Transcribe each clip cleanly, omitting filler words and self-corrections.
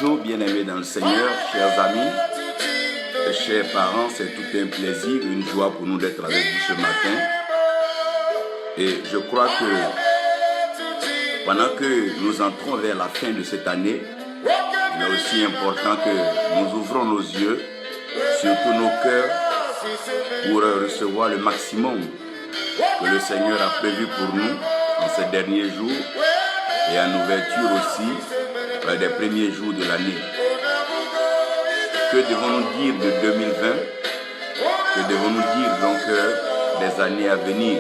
Bonjour bien-aimés dans le Seigneur, chers amis, chers parents, c'est tout un plaisir, une joie pour nous d'être avec vous ce matin. Et je crois que pendant que nous entrons vers la fin de cette année, il est aussi important que nous ouvrons nos yeux, surtout nos cœurs, pour recevoir le maximum que le Seigneur a prévu pour nous en ces derniers jours et en ouverture aussi des premiers jours de l'année. Que devons-nous dire de 2020? Que devons-nous dire donc des années à venir?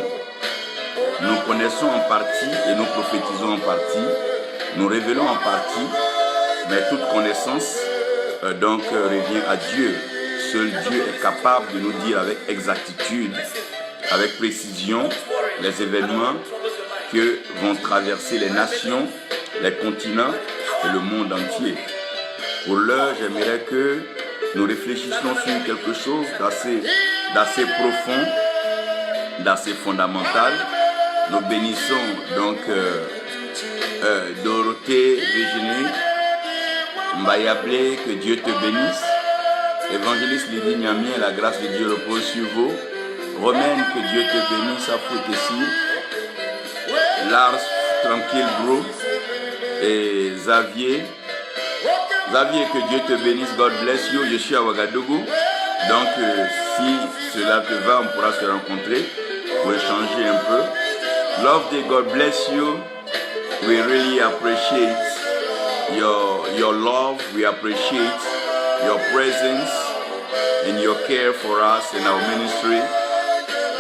Nous connaissons en partie et nous prophétisons en partie, nous révélons en partie, mais toute connaissance donc revient à Dieu. Seul Dieu est capable de nous dire avec exactitude, avec précision, les événements que vont traverser les nations, les continents et le monde entier. Pour l'heure, j'aimerais que nous réfléchissions sur quelque chose d'assez profond, d'assez fondamental. Nous bénissons donc Dorothée Virginie Mbayablé, que Dieu te bénisse. Évangéliste Lydie Miamien, la grâce de Dieu repose sur vous. Romaine, que Dieu te bénisse, à ici. Lars, tranquille bro. Et Xavier, que Dieu te bénisse, God bless you. Je suis à Ouagadougou. Donc, si cela te va, on pourra se rencontrer pour échanger un peu. Love day, God bless you. We really appreciate your love. We appreciate your presence and your care for us in our ministry.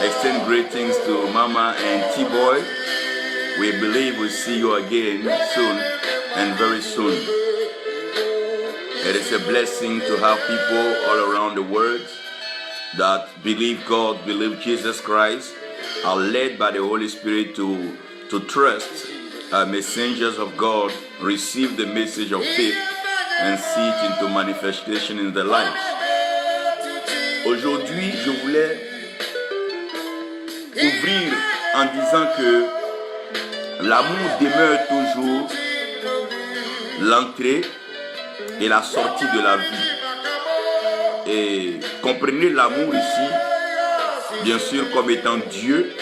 Extend greetings to Mama and T-Boy. We believe we'll see you again soon and very soon. It is a blessing to have people all around the world that believe God, believe Jesus Christ, are led by the Holy Spirit to trust messengers of God, receive the message of faith, and see it into manifestation in their lives. Aujourd'hui, je voulais ouvrir en disant que l'amour demeure toujours l'entrée et la sortie de la vie. Et comprenez l'amour ici, bien sûr, comme étant Dieu,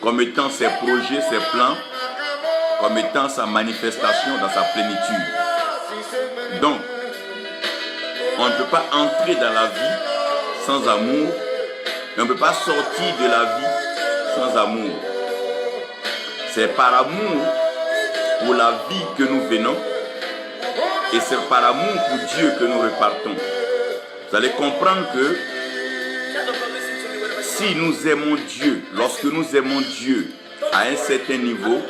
comme étant ses projets, ses plans, comme étant sa manifestation dans sa plénitude. Donc, on ne peut pas entrer dans la vie sans amour, et on ne peut pas sortir de la vie sans amour. C'est par amour pour la vie que nous venons, et c'est par amour pour Dieu que nous repartons. Vous allez comprendre que si nous aimons Dieu, lorsque nous aimons Dieu à un certain niveau,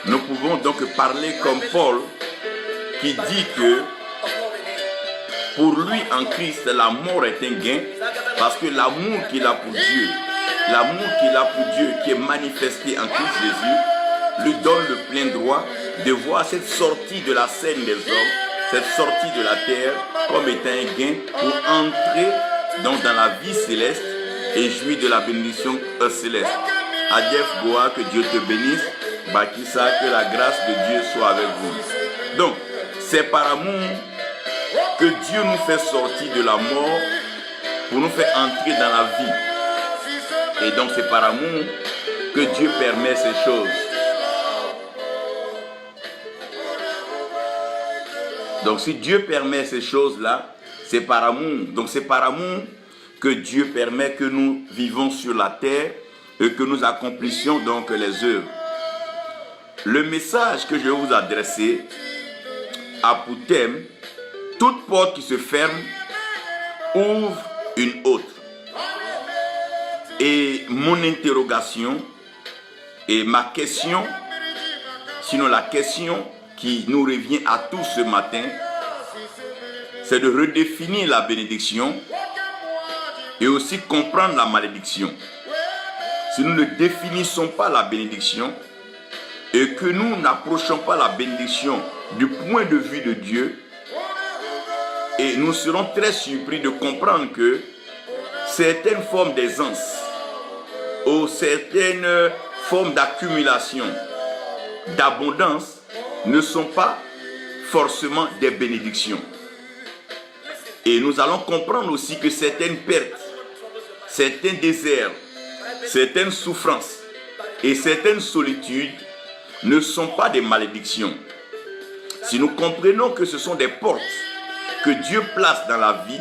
nous pouvons donc parler comme Paul qui dit que pour lui en Christ, la mort est un gain parce que l'amour qu'il a pour Dieu, l'amour qu'il a pour Dieu qui est manifesté en Christ Jésus, lui donne le plein droit de voir cette sortie de la scène des hommes, cette sortie de la terre comme étant un gain pour entrer donc dans la vie céleste et jouir de la bénédiction céleste. Adief Goa, que Dieu te bénisse. Bakissa, que la grâce de Dieu soit avec vous. Donc, c'est par amour que Dieu nous fait sortir de la mort pour nous faire entrer dans la vie. Et donc, c'est par amour que Dieu permet ces choses. Donc, si Dieu permet ces choses-là, c'est par amour. Donc, c'est par amour que Dieu permet que nous vivons sur la terre et que nous accomplissions donc les œuvres. Le message que je vais vous adresser a pour thème « Toute porte qui se ferme ouvre une autre ». Et mon interrogation et ma question, sinon la question qui nous revient à tous ce matin, c'est de redéfinir la bénédiction et aussi comprendre la malédiction. Si nous ne définissons pas la bénédiction et que nous n'approchons pas la bénédiction du point de vue de Dieu, et nous serons très surpris de comprendre que certaines formes d'aisance ou certaines formes d'accumulation, d'abondance ne sont pas forcément des bénédictions. Et nous allons comprendre aussi que certaines pertes, certains déserts, certaines souffrances et certaines solitudes ne sont pas des malédictions. Si nous comprenons que ce sont des portes que Dieu place dans la vie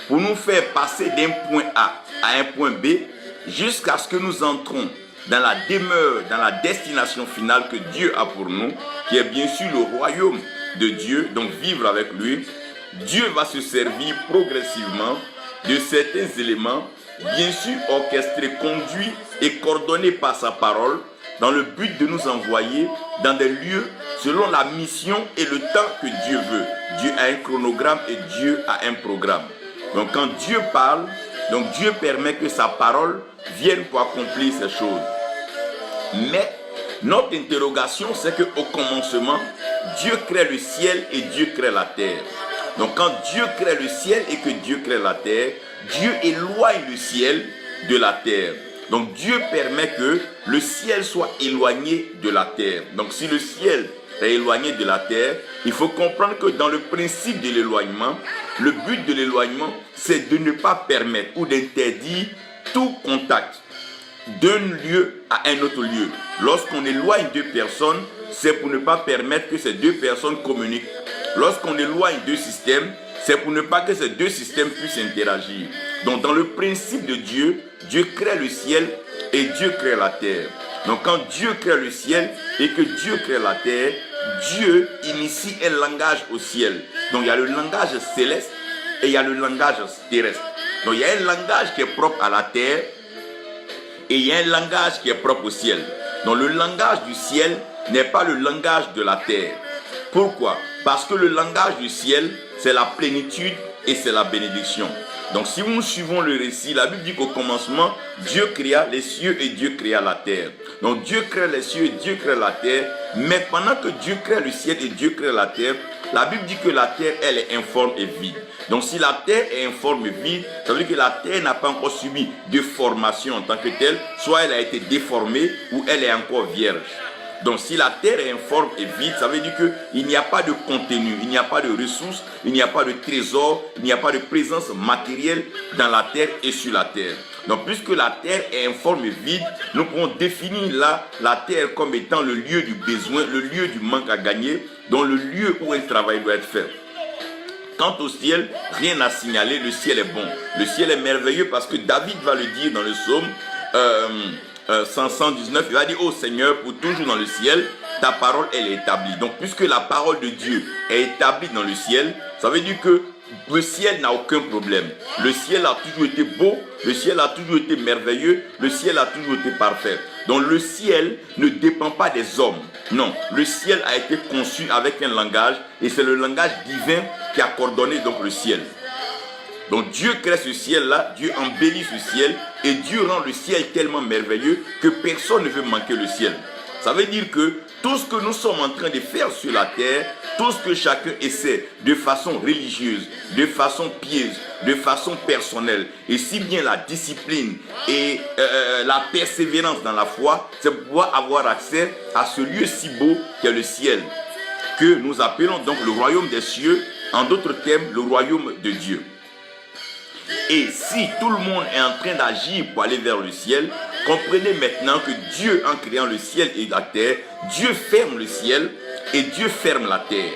pour nous faire passer d'un point A à un point B jusqu'à ce que nous entrons dans la demeure, dans la destination finale que Dieu a pour nous, qui est bien sûr le royaume de Dieu, donc vivre avec lui, Dieu va se servir progressivement de certains éléments, bien sûr orchestrés, conduits et coordonnés par sa parole, dans le but de nous envoyer dans des lieux selon la mission et le temps que Dieu veut. Dieu a un chronogramme et Dieu a un programme. Donc quand Dieu parle, donc Dieu permet que sa parole vienne pour accomplir ces choses. Mais notre interrogation, c'est qu'au commencement, Dieu crée le ciel et Dieu crée la terre. Donc quand Dieu crée le ciel et que Dieu crée la terre, Dieu éloigne le ciel de la terre. Donc Dieu permet que le ciel soit éloigné de la terre. Donc si le ciel est éloigné de la terre, il faut comprendre que dans le principe de l'éloignement, le but de l'éloignement, c'est de ne pas permettre ou d'interdire tout contact d'un lieu à un autre lieu. Lorsqu'on éloigne deux personnes, c'est pour ne pas permettre que ces deux personnes communiquent. Lorsqu'on éloigne deux systèmes, c'est pour ne pas que ces deux systèmes puissent interagir. Donc dans le principe de Dieu, Dieu crée le ciel et Dieu crée la terre. Donc quand Dieu crée le ciel et que Dieu crée la terre, Dieu initie un langage au ciel. Donc il y a le langage céleste et il y a le langage terrestre. Donc il y a un langage qui est propre à la terre et il y a un langage qui est propre au ciel. Donc le langage du ciel n'est pas le langage de la terre. Pourquoi? Parce que le langage du ciel, c'est la plénitude et c'est la bénédiction. Donc si nous suivons le récit, la Bible dit qu'au commencement, Dieu créa les cieux et Dieu créa la terre. Donc Dieu crée les cieux et Dieu crée la terre. Mais pendant que Dieu crée le ciel et Dieu crée la terre, la Bible dit que la terre, elle est informe et vide. Donc si la terre est informe et vide, ça veut dire que la terre n'a pas encore subi de formation en tant que telle. Soit elle a été déformée ou elle est encore vierge. Donc si la terre est informe et vide, ça veut dire qu'il n'y a pas de contenu, il n'y a pas de ressources, il n'y a pas de trésor, il n'y a pas de présence matérielle dans la terre et sur la terre. Donc puisque la terre est informe et vide, nous pouvons définir là la terre comme étant le lieu du besoin, le lieu du manque à gagner, donc le lieu où un travail doit être fait. Quant au ciel, rien à signaler, le ciel est bon. Le ciel est merveilleux parce que David va le dire dans le psaume 119, il va dire: ô Seigneur, pour toujours dans le ciel, ta parole elle est établie. Donc puisque la parole de Dieu est établie dans le ciel, ça veut dire que le ciel n'a aucun problème. Le ciel a toujours été beau, le ciel a toujours été merveilleux, le ciel a toujours été parfait. Donc le ciel ne dépend pas des hommes. Non, le ciel a été conçu avec un langage et c'est le langage divin qui a coordonné donc le ciel. Donc Dieu crée ce ciel-là, Dieu embellit ce ciel et Dieu rend le ciel tellement merveilleux que personne ne veut manquer le ciel. Ça veut dire que tout ce que nous sommes en train de faire sur la terre, tout ce que chacun essaie de façon religieuse, de façon pieuse, de façon personnelle, et si bien la discipline et la persévérance dans la foi, c'est pour pouvoir avoir accès à ce lieu si beau qu'est le ciel, que nous appelons donc le royaume des cieux, en d'autres termes, le royaume de Dieu. Et si tout le monde est en train d'agir pour aller vers le ciel, comprenez maintenant que Dieu, en créant le ciel et la terre, Dieu ferme le ciel et Dieu ferme la terre.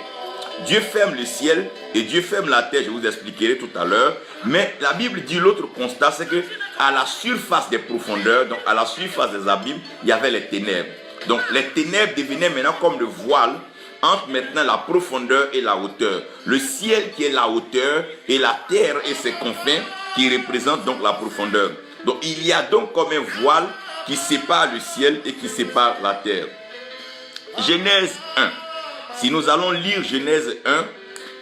Dieu ferme le ciel et Dieu ferme la terre, je vous expliquerai tout à l'heure. Mais la Bible dit l'autre constat, c'est que à la surface des profondeurs, donc à la surface des abîmes, il y avait les ténèbres. Donc les ténèbres devenaient maintenant comme le voile entre maintenant la profondeur et la hauteur. Le ciel qui est la hauteur et la terre et ses confins qui représentent donc la profondeur. Donc il y a donc comme un voile qui sépare le ciel et qui sépare la terre. Genèse 1. Si nous allons lire Genèse 1,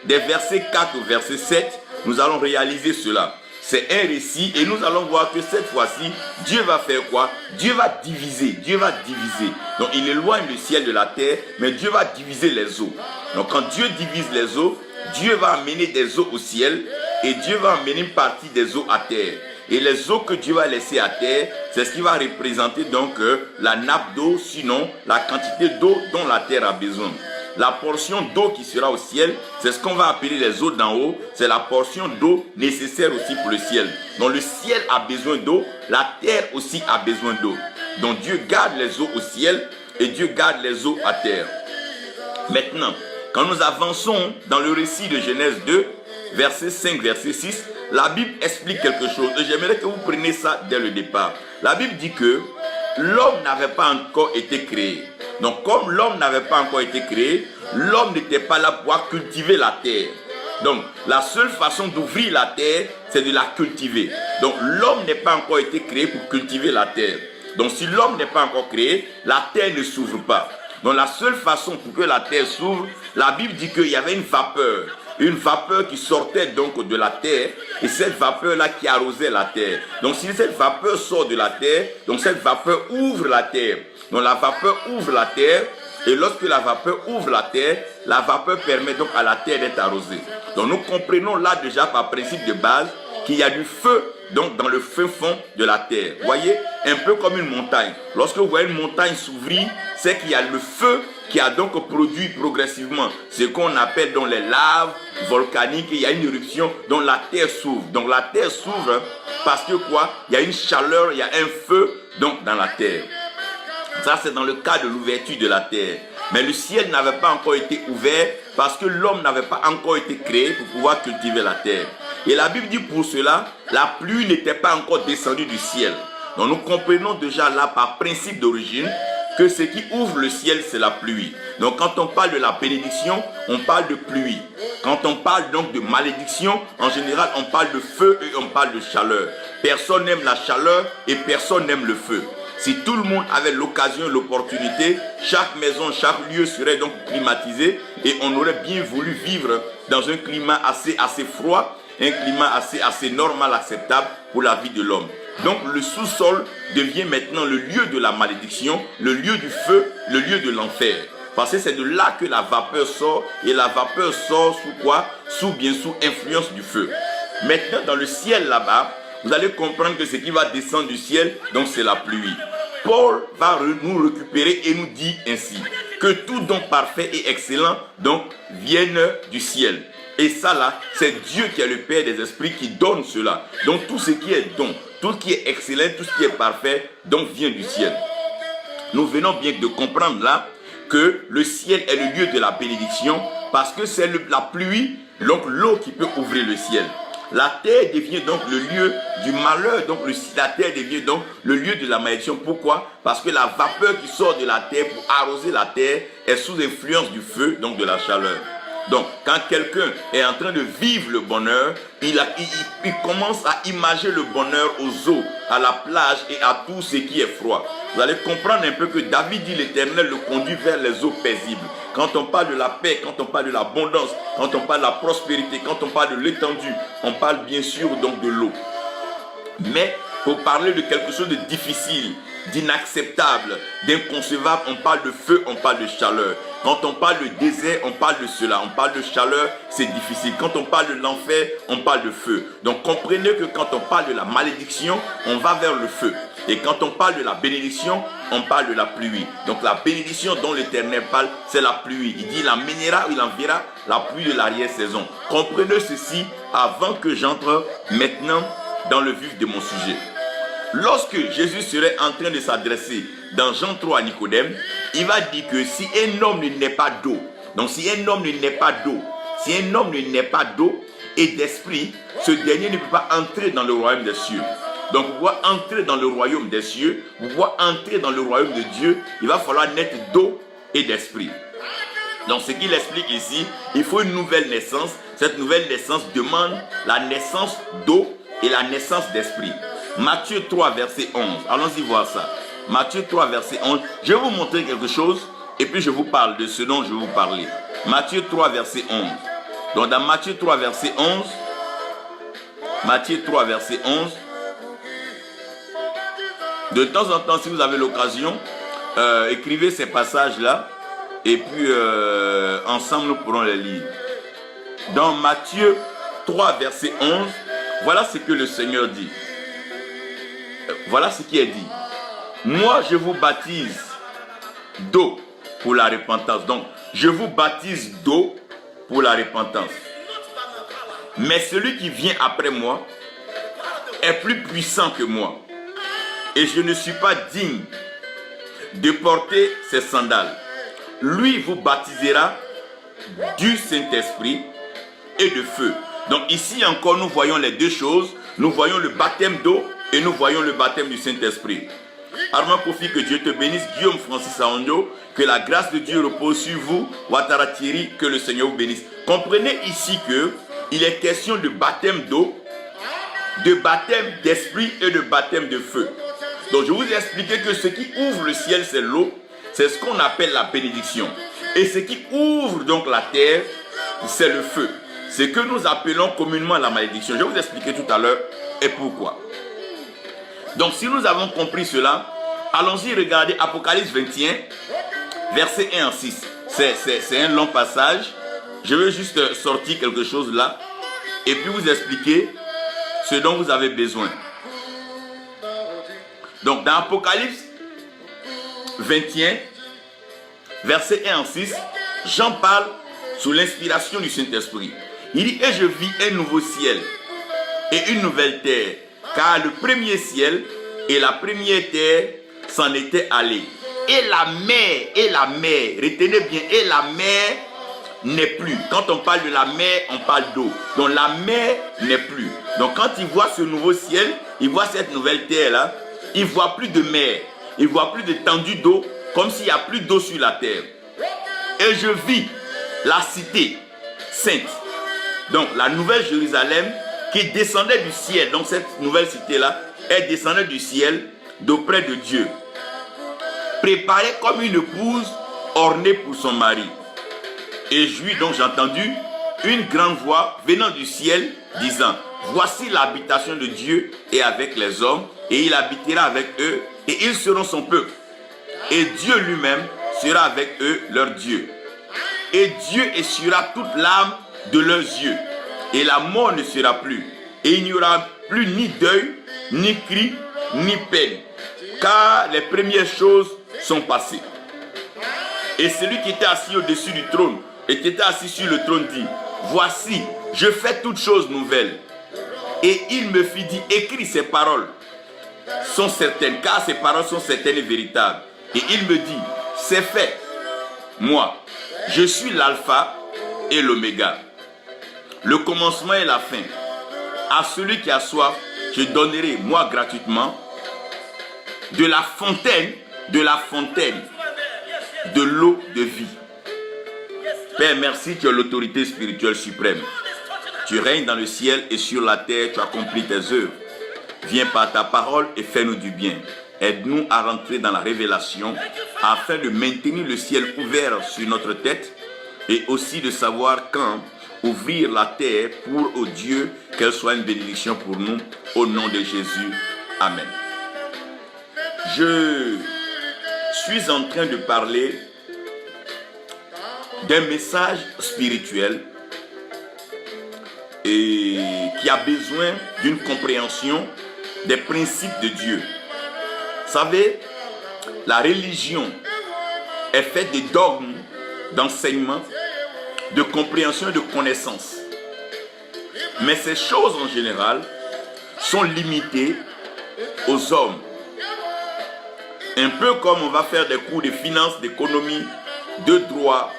des versets 4 au verset 7, nous allons réaliser cela. C'est un récit et nous allons voir que cette fois-ci, Dieu va faire quoi? Dieu va diviser, Dieu va diviser. Donc il éloigne le ciel de la terre, mais Dieu va diviser les eaux. Donc quand Dieu divise les eaux, Dieu va amener des eaux au ciel et Dieu va amener une partie des eaux à terre. Et les eaux que Dieu va laisser à terre, c'est ce qui va représenter donc la nappe d'eau, sinon la quantité d'eau dont la terre a besoin. la portion d'eau qui sera au ciel, c'est ce qu'on va appeler les eaux d'en haut. C'est la portion d'eau nécessaire aussi pour le ciel. Donc le ciel a besoin d'eau, la terre aussi a besoin d'eau. Donc Dieu garde les eaux au ciel et Dieu garde les eaux à terre. Maintenant, quand nous avançons dans le récit de Genèse 2, verset 5, verset 6, la Bible explique quelque chose. Et j'aimerais que vous preniez ça dès le départ. La Bible dit que l'homme n'avait pas encore été créé. Donc comme l'homme n'avait pas encore été créé, l'homme n'était pas là pour cultiver la terre. Donc la seule façon d'ouvrir la terre, c'est de la cultiver. Donc l'homme n'est pas encore été créé pour cultiver la terre. Donc si l'homme n'est pas encore créé, la terre ne s'ouvre pas. Donc la seule façon pour que la terre s'ouvre, la Bible dit qu'il y avait une vapeur qui sortait donc de la terre, et cette vapeur-là qui arrosait la terre. Donc si cette vapeur sort de la terre, donc cette vapeur ouvre la terre. Donc la vapeur ouvre la terre, et lorsque la vapeur ouvre la vapeur permet donc à la terre d'être arrosée. Donc nous comprenons là déjà par principe de base qu'il y a du feu donc dans le fin fond de la terre. Vous voyez, un peu comme une montagne. Lorsque vous voyez une montagne s'ouvrir, c'est qu'il y a le feu qui a donc produit progressivement ce qu'on appelle donc les laves volcaniques. Il y a une éruption dont la terre s'ouvre. Donc la terre s'ouvre parce que quoi? Il y a une chaleur, il y a un feu donc dans la terre. Ça c'est dans le cas de l'ouverture de la terre. Mais le ciel n'avait pas encore été ouvert parce que l'homme n'avait pas encore été créé pour pouvoir cultiver la terre. Et la Bible dit pour cela, la pluie n'était pas encore descendue du ciel. Donc nous comprenons déjà là par principe d'origine que ce qui ouvre le ciel, c'est la pluie. Donc quand on parle de la bénédiction, on parle de pluie. Quand on parle donc de malédiction, en général, on parle de feu et on parle de chaleur. Personne n'aime la chaleur et personne n'aime le feu. Si tout le monde avait l'occasion, l'opportunité, chaque maison, chaque lieu serait donc climatisé et on aurait bien voulu vivre dans un climat assez froid, un climat assez normal, acceptable pour la vie de l'homme. Donc le sous-sol devient maintenant le lieu de la malédiction, le lieu du feu, le lieu de l'enfer. Parce que c'est de là que la vapeur sort, et la vapeur sort sous quoi? Sous influence du feu. Maintenant dans le ciel là-bas, vous allez comprendre que ce qui va descendre du ciel, donc c'est la pluie. Paul va nous récupérer et nous dit ainsi, que tout don parfait et excellent donc vienne du ciel. Et ça là, c'est Dieu qui est le Père des esprits qui donne cela. Donc tout ce qui est don, tout ce qui est excellent, tout ce qui est parfait, donc vient du ciel. Nous venons bien de comprendre là que le ciel est le lieu de la bénédiction parce que c'est la pluie, donc l'eau qui peut ouvrir le ciel. La terre devient donc le lieu du malheur, donc la terre devient donc le lieu de la malédiction. Pourquoi? Parce que la vapeur qui sort de la terre pour arroser la terre est sous influence du feu, donc de la chaleur. Donc, quand quelqu'un est en train de vivre le bonheur, il commence à imaginer le bonheur aux eaux, à la plage et à tout ce qui est froid. Vous allez comprendre un peu que David dit l'Éternel le conduit vers les eaux paisibles. Quand on parle de la paix, quand on parle de l'abondance, quand on parle de la prospérité, quand on parle de l'étendue, on parle bien sûr donc de l'eau. Mais pour parler de quelque chose de difficile, d'inacceptable, d'inconcevable, on parle de feu, on parle de chaleur. Quand on parle de désert, on parle de cela. On parle de chaleur, c'est difficile. Quand on parle de l'enfer, on parle de feu. Donc comprenez que quand on parle de la malédiction, on va vers le feu. Et quand on parle de la bénédiction, on parle de la pluie. Donc la bénédiction dont l'Éternel parle, c'est la pluie. Il dit, il amènera ou il enverra la pluie de l'arrière-saison. Comprenez ceci avant que j'entre maintenant dans le vif de mon sujet. Lorsque Jésus serait en train de s'adresser dans Jean 3 à Nicodème, il va dire que si un homme ne naît pas d'eau, donc si un homme ne naît pas d'eau, si un homme ne naît pas d'eau et d'esprit, ce dernier ne peut pas entrer dans le royaume des cieux. Donc pour pouvoir entrer dans le royaume des cieux, pour pouvoir entrer dans le royaume de Dieu, il va falloir naître d'eau et d'esprit. Donc ce qu'il explique ici, il faut une nouvelle naissance. Cette nouvelle naissance demande la naissance d'eau et la naissance d'esprit. Matthieu 3 verset 11, allons-y voir ça. Matthieu 3 verset 11, je vais vous montrer quelque chose et puis je vous parle de ce dont je vais vous parler. Matthieu 3 verset 11. Donc dans Matthieu 3 verset 11, Matthieu 3 verset 11, de temps en temps si vous avez l'occasion, écrivez ces passages-là et puis ensemble nous pourrons les lire. Dans Matthieu 3 verset 11, voilà ce que le Seigneur dit. Voilà ce qui est dit. Moi, je vous baptise d'eau pour la repentance. Donc, je vous baptise d'eau pour la repentance. Mais celui qui vient après moi est plus puissant que moi. Et je ne suis pas digne de porter ses sandales. Lui vous baptisera du Saint-Esprit et de feu. Donc ici encore, nous voyons les deux choses. Nous voyons le baptême d'eau et nous voyons le baptême du Saint-Esprit. Armand Kofi, que Dieu te bénisse. Guillaume Francis Aondio, que la grâce de Dieu repose sur vous. Ouattara Thierry, que le Seigneur vous bénisse. Comprenez ici que il est question de baptême d'eau, de baptême d'esprit et de baptême de feu. Donc je vous ai expliqué que ce qui ouvre le ciel, c'est l'eau. C'est ce qu'on appelle la bénédiction. Et ce qui ouvre donc la terre, c'est le feu. Ce que nous appelons communément la malédiction. Je vais vous expliquer tout à l'heure et pourquoi. Donc si nous avons compris cela, allons-y regarder Apocalypse 21, verset 1 à 6. C'est un long passage. Je veux juste sortir quelque chose là et puis vous expliquer ce dont vous avez besoin. Donc dans Apocalypse 21, verset 1 à 6, Jean parle sous l'inspiration du Saint-Esprit. Il dit, et je vis un nouveau ciel et une nouvelle terre, car le premier ciel et la première terre s'en étaient allés. Et la mer, retenez bien, et la mer n'est plus. Quand on parle de la mer, on parle d'eau. Donc la mer n'est plus. Donc quand il voit ce nouveau ciel, il voit cette nouvelle terre là, il ne voit plus de mer, il ne voit plus d'étendue d'eau, comme s'il n'y a plus d'eau sur la terre. Et je vis la cité sainte, donc la nouvelle Jérusalem, qui descendait du ciel. Donc cette nouvelle cité-là, elle descendait du ciel d'auprès de Dieu, préparée comme une épouse ornée pour son mari. Et donc j'ai entendu une grande voix venant du ciel disant, voici l'habitation de Dieu est avec les hommes, et il habitera avec eux, et ils seront son peuple. Et Dieu lui-même sera avec eux, leur Dieu. Et Dieu essuiera toute larme de leurs yeux, et la mort ne sera plus. Et il n'y aura plus ni deuil, ni cri, ni peine, car les premières choses sont passées. Et celui qui était assis au-dessus du trône, et qui était assis sur le trône dit, voici, je fais toutes choses nouvelles. Et il me fit dire, écris ces paroles sont certaines, car ces paroles sont certaines et véritables. Et il me dit, c'est fait. Moi, je suis l'alpha et l'oméga, le commencement et la fin. À celui qui a soif, je donnerai, moi, gratuitement, de la fontaine de l'eau de vie. Père, merci, tu as l'autorité spirituelle suprême. Tu règnes dans le ciel et sur la terre, tu accomplis tes œuvres. Viens par ta parole et fais-nous du bien. Aide-nous à rentrer dans la révélation afin de maintenir le ciel ouvert sur notre tête et aussi de savoir quand ouvrir la terre pour, oh Dieu, qu'elle soit une bénédiction pour nous. Au nom de Jésus. Amen. Je suis en train de parler d'un message spirituel et qui a besoin d'une compréhension des principes de Dieu. Vous savez, la religion est faite de dogmes, d'enseignements, de compréhension et de connaissances. Mais ces choses en général sont limitées aux hommes. Un peu comme on va faire des cours de finance, d'économie, de droit,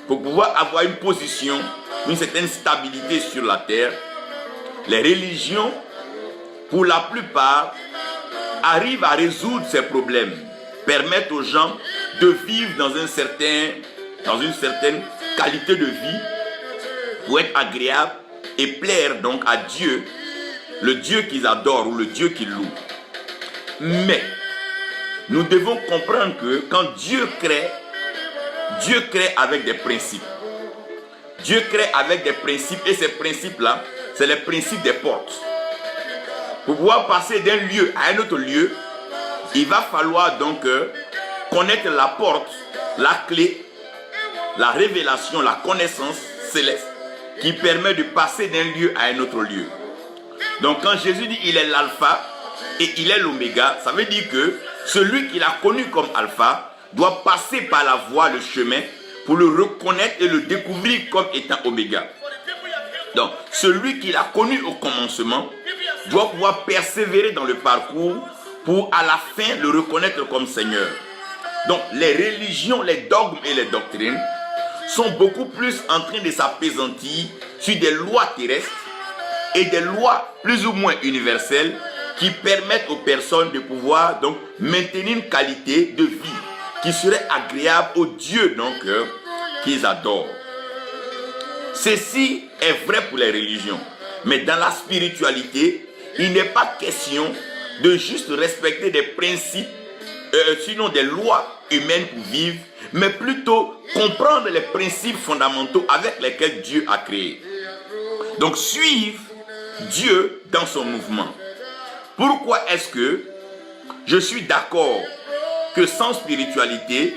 pour pouvoir avoir une position, une certaine stabilité sur la terre. Les religions, pour la plupart, arrivent à résoudre ces problèmes, permettent aux gens de vivre dans une certaine qualité de vie, pour être agréable et plaire donc à Dieu, le Dieu qu'ils adorent ou le Dieu qu'ils louent. Mais nous devons comprendre que quand Dieu crée avec des principes. Dieu crée avec des principes et ces principes-là, c'est les principes des portes. Pour pouvoir passer d'un lieu à un autre lieu, il va falloir donc connaître la porte, la clé, la révélation, la connaissance céleste qui permet de passer d'un lieu à un autre lieu. Donc quand Jésus dit il est l'alpha et il est l'oméga, ça veut dire que celui qu'il a connu comme alpha doit passer par la voie, le chemin, pour le reconnaître et le découvrir comme étant Oméga. Donc, celui qui l'a connu au commencement doit pouvoir persévérer dans le parcours pour à la fin le reconnaître comme Seigneur. Donc, les religions, les dogmes et les doctrines sont beaucoup plus en train de s'appesantir sur des lois terrestres et des lois plus ou moins universelles qui permettent aux personnes de pouvoir donc maintenir une qualité de vie qui serait agréable aux dieux donc qu'ils adorent. Ceci est vrai pour les religions, mais dans la spiritualité, il n'est pas question de juste respecter des principes, sinon des lois humaines pour vivre, mais plutôt comprendre les principes fondamentaux avec lesquels Dieu a créé. Donc suivre Dieu dans son mouvement. Pourquoi est-ce que je suis d'accord que sans spiritualité,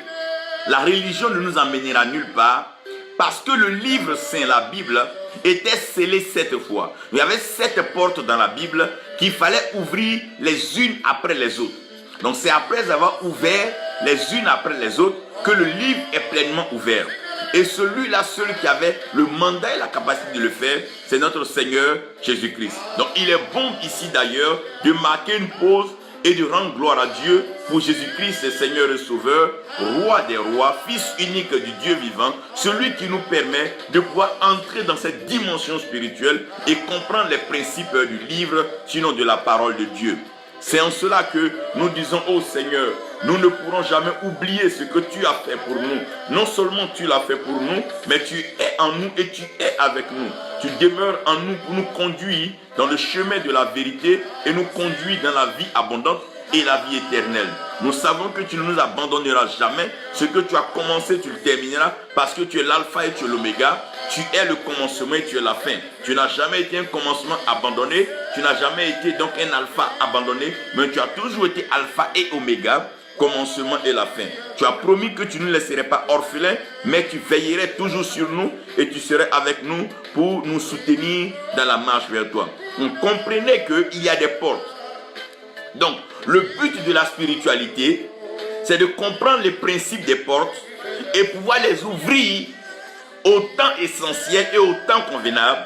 la religion ne nous emmènera nulle part? Parce que le livre saint, la Bible, était scellé 7 fois. Il y avait 7 portes dans la Bible qu'il fallait ouvrir les unes après les autres. Donc c'est après avoir ouvert les unes après les autres que le livre est pleinement ouvert. Et celui-là, seul qui avait le mandat et la capacité de le faire, c'est notre Seigneur Jésus-Christ. Donc il est bon ici d'ailleurs de marquer une pause et de rendre gloire à Dieu pour Jésus-Christ, Seigneur et Sauveur, Roi des rois, Fils unique du Dieu vivant, celui qui nous permet de pouvoir entrer dans cette dimension spirituelle et comprendre les principes du livre, sinon de la parole de Dieu. C'est en cela que nous disons, ô Seigneur, nous ne pourrons jamais oublier ce que tu as fait pour nous. Non seulement tu l'as fait pour nous, mais tu es en nous et tu es avec nous. Tu demeures en nous pour nous conduire dans le chemin de la vérité et nous conduire dans la vie abondante et la vie éternelle. Nous savons que tu ne nous abandonneras jamais. Ce que tu as commencé, tu le termineras parce que tu es l'alpha et tu es l'oméga. Tu es le commencement et tu es la fin. Tu n'as jamais été un commencement abandonné. Tu n'as jamais été donc un alpha abandonné. Mais tu as toujours été alpha et oméga, commencement et la fin. Tu as promis que tu ne nous laisserais pas orphelins, mais tu veillerais toujours sur nous et tu serais avec nous pour nous soutenir dans la marche vers toi. On comprenait qu'il y a des portes. Donc, le but de la spiritualité, c'est de comprendre les principes des portes et pouvoir les ouvrir au temps essentiel et au temps convenable.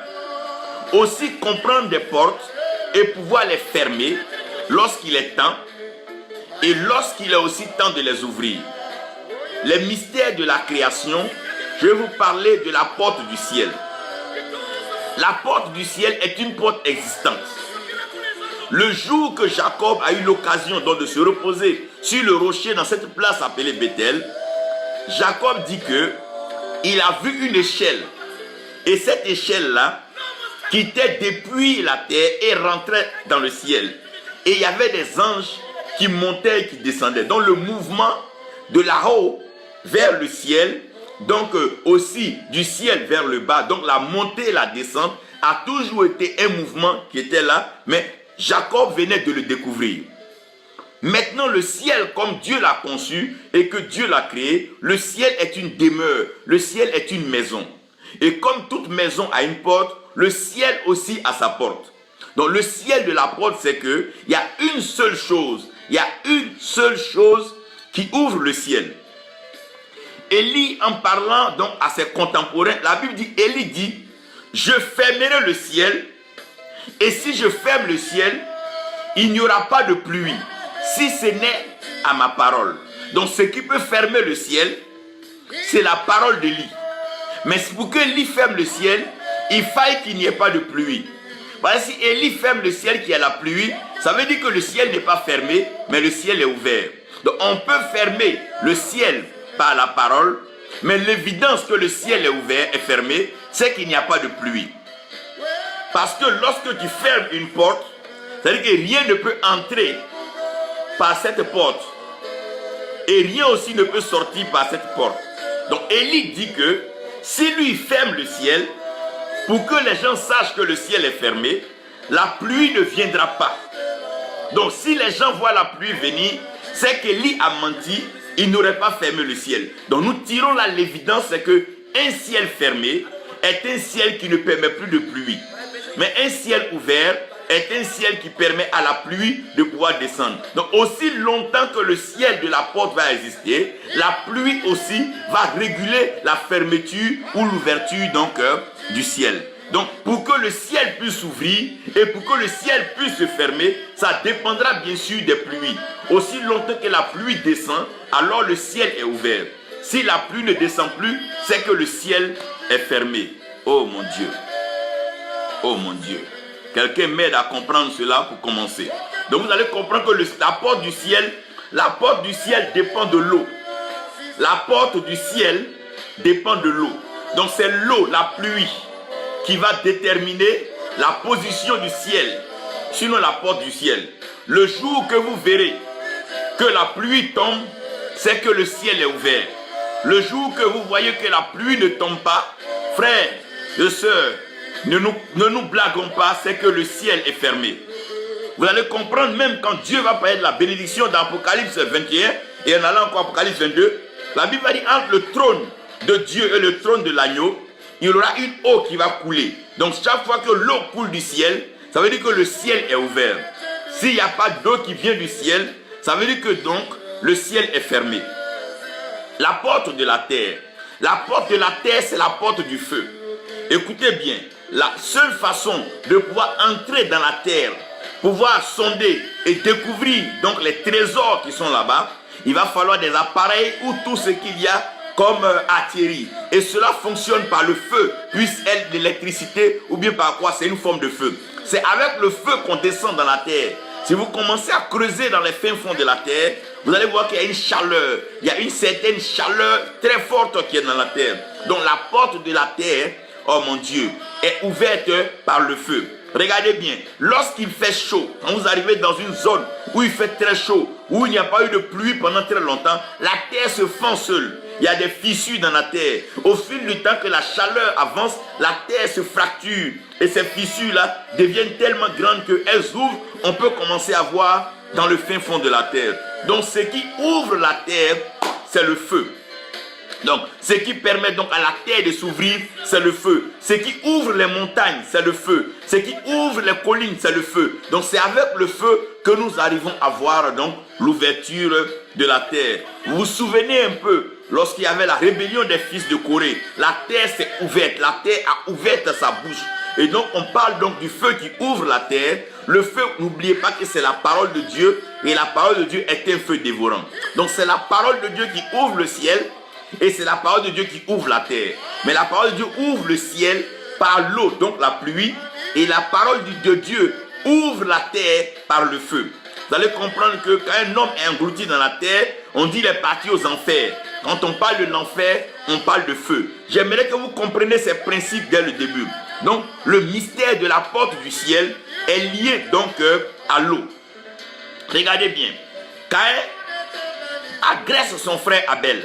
Aussi comprendre des portes et pouvoir les fermer lorsqu'il est temps et lorsqu'il est aussi temps de les ouvrir. Les mystères de la création, je vais vous parler de la porte du ciel. La porte du ciel est une porte existante. Le jour que Jacob a eu l'occasion donc de se reposer sur le rocher dans cette place appelée Bethel, Jacob dit que il a vu une échelle. Et cette échelle-là quittait depuis la terre et rentrait dans le ciel. Et il y avait des anges qui montaient et qui descendaient. Donc le mouvement de là-haut vers le ciel, donc aussi du ciel vers le bas, donc la montée et la descente a toujours été un mouvement qui était là, mais Jacob venait de le découvrir. Maintenant, le ciel, comme Dieu l'a conçu et que Dieu l'a créé, le ciel est une demeure, le ciel est une maison. Et comme toute maison a une porte, le ciel aussi a sa porte. Donc le ciel de la porte, c'est que il y a une seule chose, qui ouvre le ciel. Élie, en parlant donc à ses contemporains, la Bible dit, Élie dit, je fermerai le ciel, et si je ferme le ciel, il n'y aura pas de pluie, si ce n'est à ma parole. Donc ce qui peut fermer le ciel, c'est la parole d'Élie. Mais pour que Élie ferme le ciel, il faille qu'il n'y ait pas de pluie. Voilà, si Élie ferme le ciel, qu'il y a la pluie, ça veut dire que le ciel n'est pas fermé, mais le ciel est ouvert. Donc on peut fermer le ciel par la parole, mais l'évidence que le ciel est ouvert et fermé, c'est qu'il n'y a pas de pluie. Parce que lorsque tu fermes une porte, c'est-à-dire que rien ne peut entrer par cette porte. Et rien aussi ne peut sortir par cette porte. Donc Élie dit que si lui ferme le ciel, pour que les gens sachent que le ciel est fermé, la pluie ne viendra pas. Donc si les gens voient la pluie venir, c'est qu'Élie a menti, il n'aurait pas fermé le ciel. Donc nous tirons là l'évidence, c'est que un ciel fermé est un ciel qui ne permet plus de pluie. Mais un ciel ouvert est un ciel qui permet à la pluie de pouvoir descendre. Donc aussi longtemps que le ciel de la porte va exister, la pluie aussi va réguler la fermeture ou l'ouverture donc du ciel. Donc pour que le ciel puisse s'ouvrir et pour que le ciel puisse se fermer, ça dépendra bien sûr des pluies. Aussi longtemps que la pluie descend, alors le ciel est ouvert. Si la pluie ne descend plus, c'est que le ciel est fermé. Oh mon Dieu. Oh mon Dieu. Quelqu'un m'aide à comprendre cela pour commencer. Donc vous allez comprendre que la porte du ciel dépend de l'eau. La porte du ciel dépend de l'eau. Donc c'est l'eau, la pluie, qui va déterminer la position du ciel, sinon la porte du ciel. Le jour que vous verrez que la pluie tombe, c'est que le ciel est ouvert. Le jour que vous voyez que la pluie ne tombe pas, frères et sœurs, ne nous blaguons pas, c'est que le ciel est fermé. Vous allez comprendre même quand Dieu va parler de la bénédiction dans Apocalypse 21 et en allant encore à Apocalypse 22, la Bible va dire entre le trône de Dieu et le trône de l'agneau, il y aura une eau qui va couler. Donc chaque fois que l'eau coule du ciel, ça veut dire que le ciel est ouvert. S'il n'y a pas d'eau qui vient du ciel, ça veut dire que donc le ciel est fermé. La porte de la terre. La porte de la terre, c'est la porte du feu. Écoutez bien, la seule façon de pouvoir entrer dans la terre, pouvoir sonder et découvrir donc les trésors qui sont là-bas, il va falloir des appareils ou tout ce qu'il y a comme artillerie. Et cela fonctionne par le feu, puisse-elle l'électricité ou bien par quoi, c'est une forme de feu. C'est avec le feu qu'on descend dans la terre. Si vous commencez à creuser dans les fins fonds de la terre, vous allez voir qu'il y a une chaleur. Il y a une certaine chaleur très forte qui est dans la terre. Donc la porte de la terre, oh mon Dieu, est ouverte par le feu. Regardez bien, lorsqu'il fait chaud, quand vous arrivez dans une zone où il fait très chaud, où il n'y a pas eu de pluie pendant très longtemps, la terre se fend seule. Il y a des fissures dans la terre. Au fil du temps que la chaleur avance, la terre se fracture. Et ces fissures-là deviennent tellement grandes qu'elles ouvrent. On peut commencer à voir dans le fin fond de la terre. Donc ce qui ouvre la terre, c'est le feu. Donc, ce qui permet donc à la terre de s'ouvrir, c'est le feu. Ce qui ouvre les montagnes, c'est le feu. Ce qui ouvre les collines, c'est le feu. Donc, c'est avec le feu que nous arrivons à voir donc l'ouverture de la terre. Vous vous souvenez un peu, lorsqu'il y avait la rébellion des fils de Corée, la terre s'est ouverte. La terre a ouvert sa bouche. Et donc, on parle donc du feu qui ouvre la terre. Le feu, n'oubliez pas que c'est la parole de Dieu. Et la parole de Dieu est un feu dévorant. Donc, c'est la parole de Dieu qui ouvre le ciel. Et c'est la parole de Dieu qui ouvre la terre. Mais la parole de Dieu ouvre le ciel par l'eau, donc la pluie. Et la parole de Dieu ouvre la terre par le feu. Vous allez comprendre que quand un homme est englouti dans la terre, on dit qu'il est parti aux enfers. Quand on parle de l'enfer, on parle de feu. J'aimerais que vous compreniez ces principes dès le début. Donc, le mystère de la porte du ciel est lié donc à l'eau. Regardez bien. Caïn agresse son frère Abel.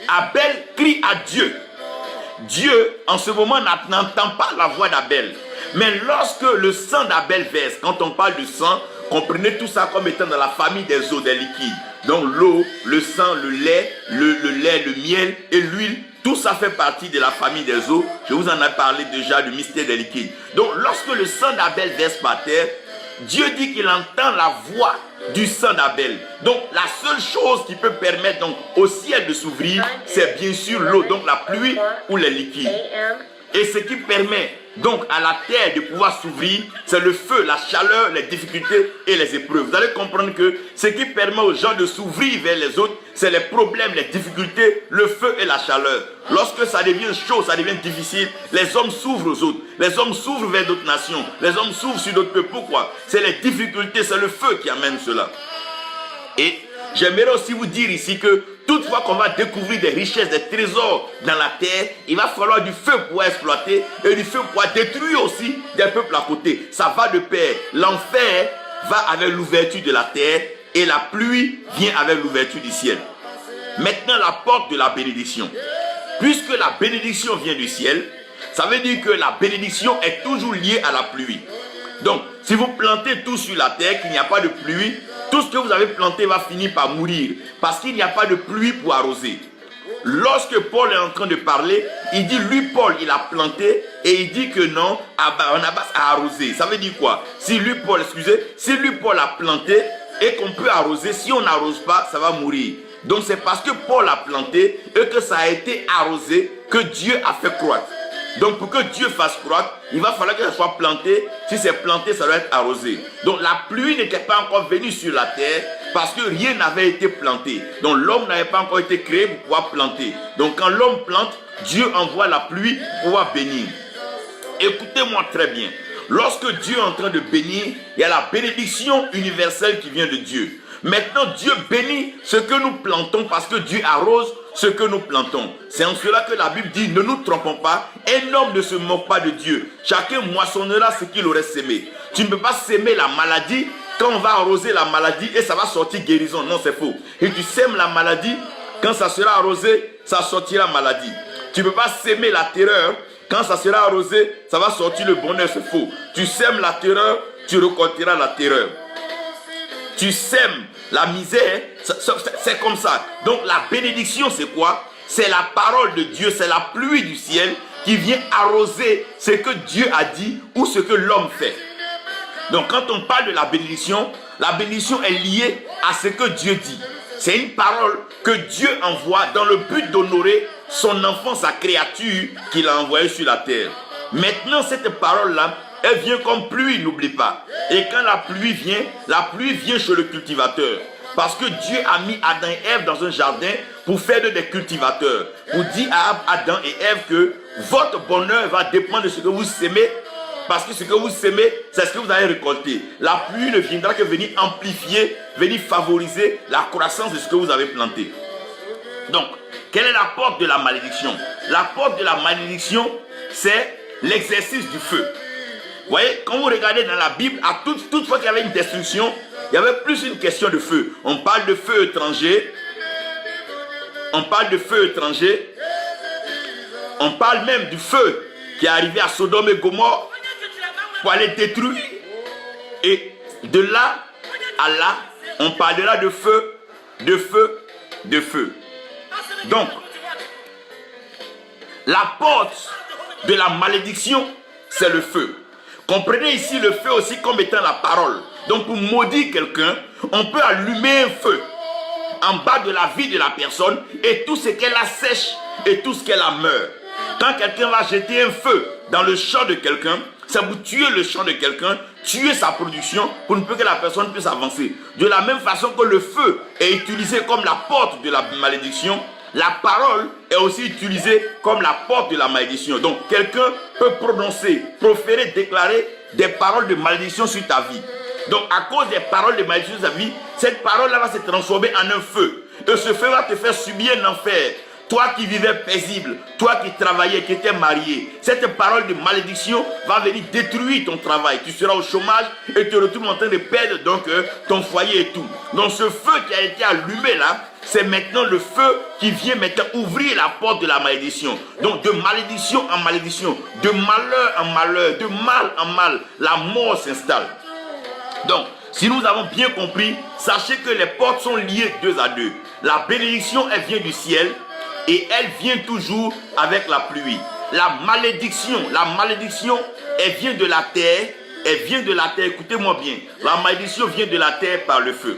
Abel crie à Dieu. Dieu, en ce moment, n'entend pas la voix d'Abel. Mais lorsque le sang d'Abel verse, quand on parle du sang, comprenez tout ça comme étant dans la famille des eaux, des liquides. Donc l'eau, le sang, le lait, le miel et l'huile, tout ça fait partie de la famille des eaux. Je vous en ai parlé déjà du mystère des liquides. Donc lorsque le sang d'Abel verse par terre, Dieu dit qu'il entend la voix du sang d'Abel. Donc la seule chose qui peut permettre donc au ciel de s'ouvrir, c'est bien sûr l'eau, donc la pluie ou les liquides. Et ce qui permet donc à la terre de pouvoir s'ouvrir, c'est le feu, la chaleur, les difficultés et les épreuves. Vous allez comprendre que ce qui permet aux gens de s'ouvrir vers les autres, c'est les problèmes, les difficultés, le feu et la chaleur. Lorsque ça devient chaud, ça devient difficile, les hommes s'ouvrent aux autres. Les hommes s'ouvrent vers d'autres nations. Les hommes s'ouvrent sur d'autres peuples. Pourquoi? C'est les difficultés, c'est le feu qui amène cela. Et j'aimerais aussi vous dire ici que toutefois qu'on va découvrir des richesses, des trésors dans la terre, il va falloir du feu pour exploiter et du feu pour détruire aussi des peuples à côté. Ça va de pair. L'enfer va avec l'ouverture de la terre et la pluie vient avec l'ouverture du ciel. Maintenant, la porte de la bénédiction. Puisque la bénédiction vient du ciel, ça veut dire que la bénédiction est toujours liée à la pluie. Donc, si vous plantez tout sur la terre, qu'il n'y a pas de pluie, tout ce que vous avez planté va finir par mourir parce qu'il n'y a pas de pluie pour arroser. lorsque Paul est en train de parler, il dit, lui, Paul, il a planté, et il dit que non, Barnabas a arrosé. Ça veut dire quoi? Si lui, Paul a planté, et qu'on peut arroser, si on n'arrose pas, ça va mourir. Donc c'est parce que Paul a planté, et que ça a été arrosé, que Dieu a fait croître. Donc pour que Dieu fasse croître, il va falloir que ça soit planté. Si c'est planté, ça doit être arrosé. Donc la pluie n'était pas encore venue sur la terre parce que rien n'avait été planté. Donc l'homme n'avait pas encore été créé pour pouvoir planter. Donc quand l'homme plante, Dieu envoie la pluie pour pouvoir bénir. Écoutez-moi très bien. Lorsque Dieu est en train de bénir, il y a la bénédiction universelle qui vient de Dieu. Maintenant, Dieu bénit ce que nous plantons parce que Dieu arrose ce que nous plantons. C'est en cela que la Bible dit, ne nous trompons pas, un homme ne se moque pas de Dieu. Chacun moissonnera ce qu'il aurait sémé. Tu ne peux pas sémer la maladie quand on va arroser la maladie et ça va sortir guérison. Non, c'est faux. Et tu sèmes la maladie, quand ça sera arrosé, ça sortira maladie. Tu ne peux pas s'aimer la terreur. Quand ça sera arrosé, ça va sortir le bonheur. C'est faux. Tu sèmes la terreur, tu récolteras la terreur. Tu sèmes la misère, c'est comme ça. Donc la bénédiction, c'est quoi? C'est la parole de Dieu, c'est la pluie du ciel qui vient arroser ce que Dieu a dit ou ce que l'homme fait. Donc quand on parle de la bénédiction est liée à ce que Dieu dit. C'est une parole que Dieu envoie dans le but d'honorer son enfant, sa créature qu'il a envoyée sur la terre. Maintenant, cette parole-là, elle vient comme pluie, n'oublie pas. Et quand la pluie vient chez le cultivateur. Parce que Dieu a mis Adam et Ève dans un jardin pour faire des cultivateurs. Pour dire à Adam et Ève que votre bonheur va dépendre de ce que vous sémez. Parce que ce que vous sémez, c'est ce que vous allez récolter. La pluie ne viendra que venir amplifier, venir favoriser la croissance de ce que vous avez planté. Donc, quelle est la porte de la malédiction? La porte de la malédiction, c'est l'exercice du feu. Vous voyez, quand vous regardez dans la Bible, à toute fois qu'il y avait une destruction, il y avait plus une question de feu. On parle de feu étranger. On parle de feu étranger. On parle même du feu qui est arrivé à Sodome et Gomorrhe pour aller détruire. Et de là à là, on parlera de feu, de feu, de feu. Donc, la porte de la malédiction, c'est le feu. Comprenez ici le feu aussi comme étant la parole. Donc pour maudire quelqu'un, on peut allumer un feu en bas de la vie de la personne et tout ce qu'elle a sèche et tout ce qu'elle a meurt. Quand quelqu'un va jeter un feu dans le champ de quelqu'un, c'est pour tuer le champ de quelqu'un, tuer sa production pour ne pas que la personne puisse avancer. De la même façon que le feu est utilisé comme la porte de la malédiction, la parole est aussi utilisée comme la porte de la malédiction. Donc quelqu'un peut prononcer, proférer, déclarer des paroles de malédiction sur ta vie. Donc à cause des paroles de malédiction sur ta vie, cette parole-là va se transformer en un feu. Et ce feu va te faire subir un enfer. Toi qui vivais paisible, toi qui travaillais, qui étais marié, cette parole de malédiction va venir détruire ton travail. Tu seras au chômage et te retrouves en train de perdre donc ton foyer et tout. Donc ce feu qui a été allumé là, c'est maintenant le feu qui vient maintenant ouvrir la porte de la malédiction. Donc de malédiction en malédiction, de malheur en malheur, de mal en mal, la mort s'installe. Donc, si nous avons bien compris, sachez que les portes sont liées deux à deux. La bénédiction, elle vient du ciel et elle vient toujours avec la pluie. La malédiction, elle vient de la terre. Elle vient de la terre, écoutez-moi bien. La malédiction vient de la terre par le feu.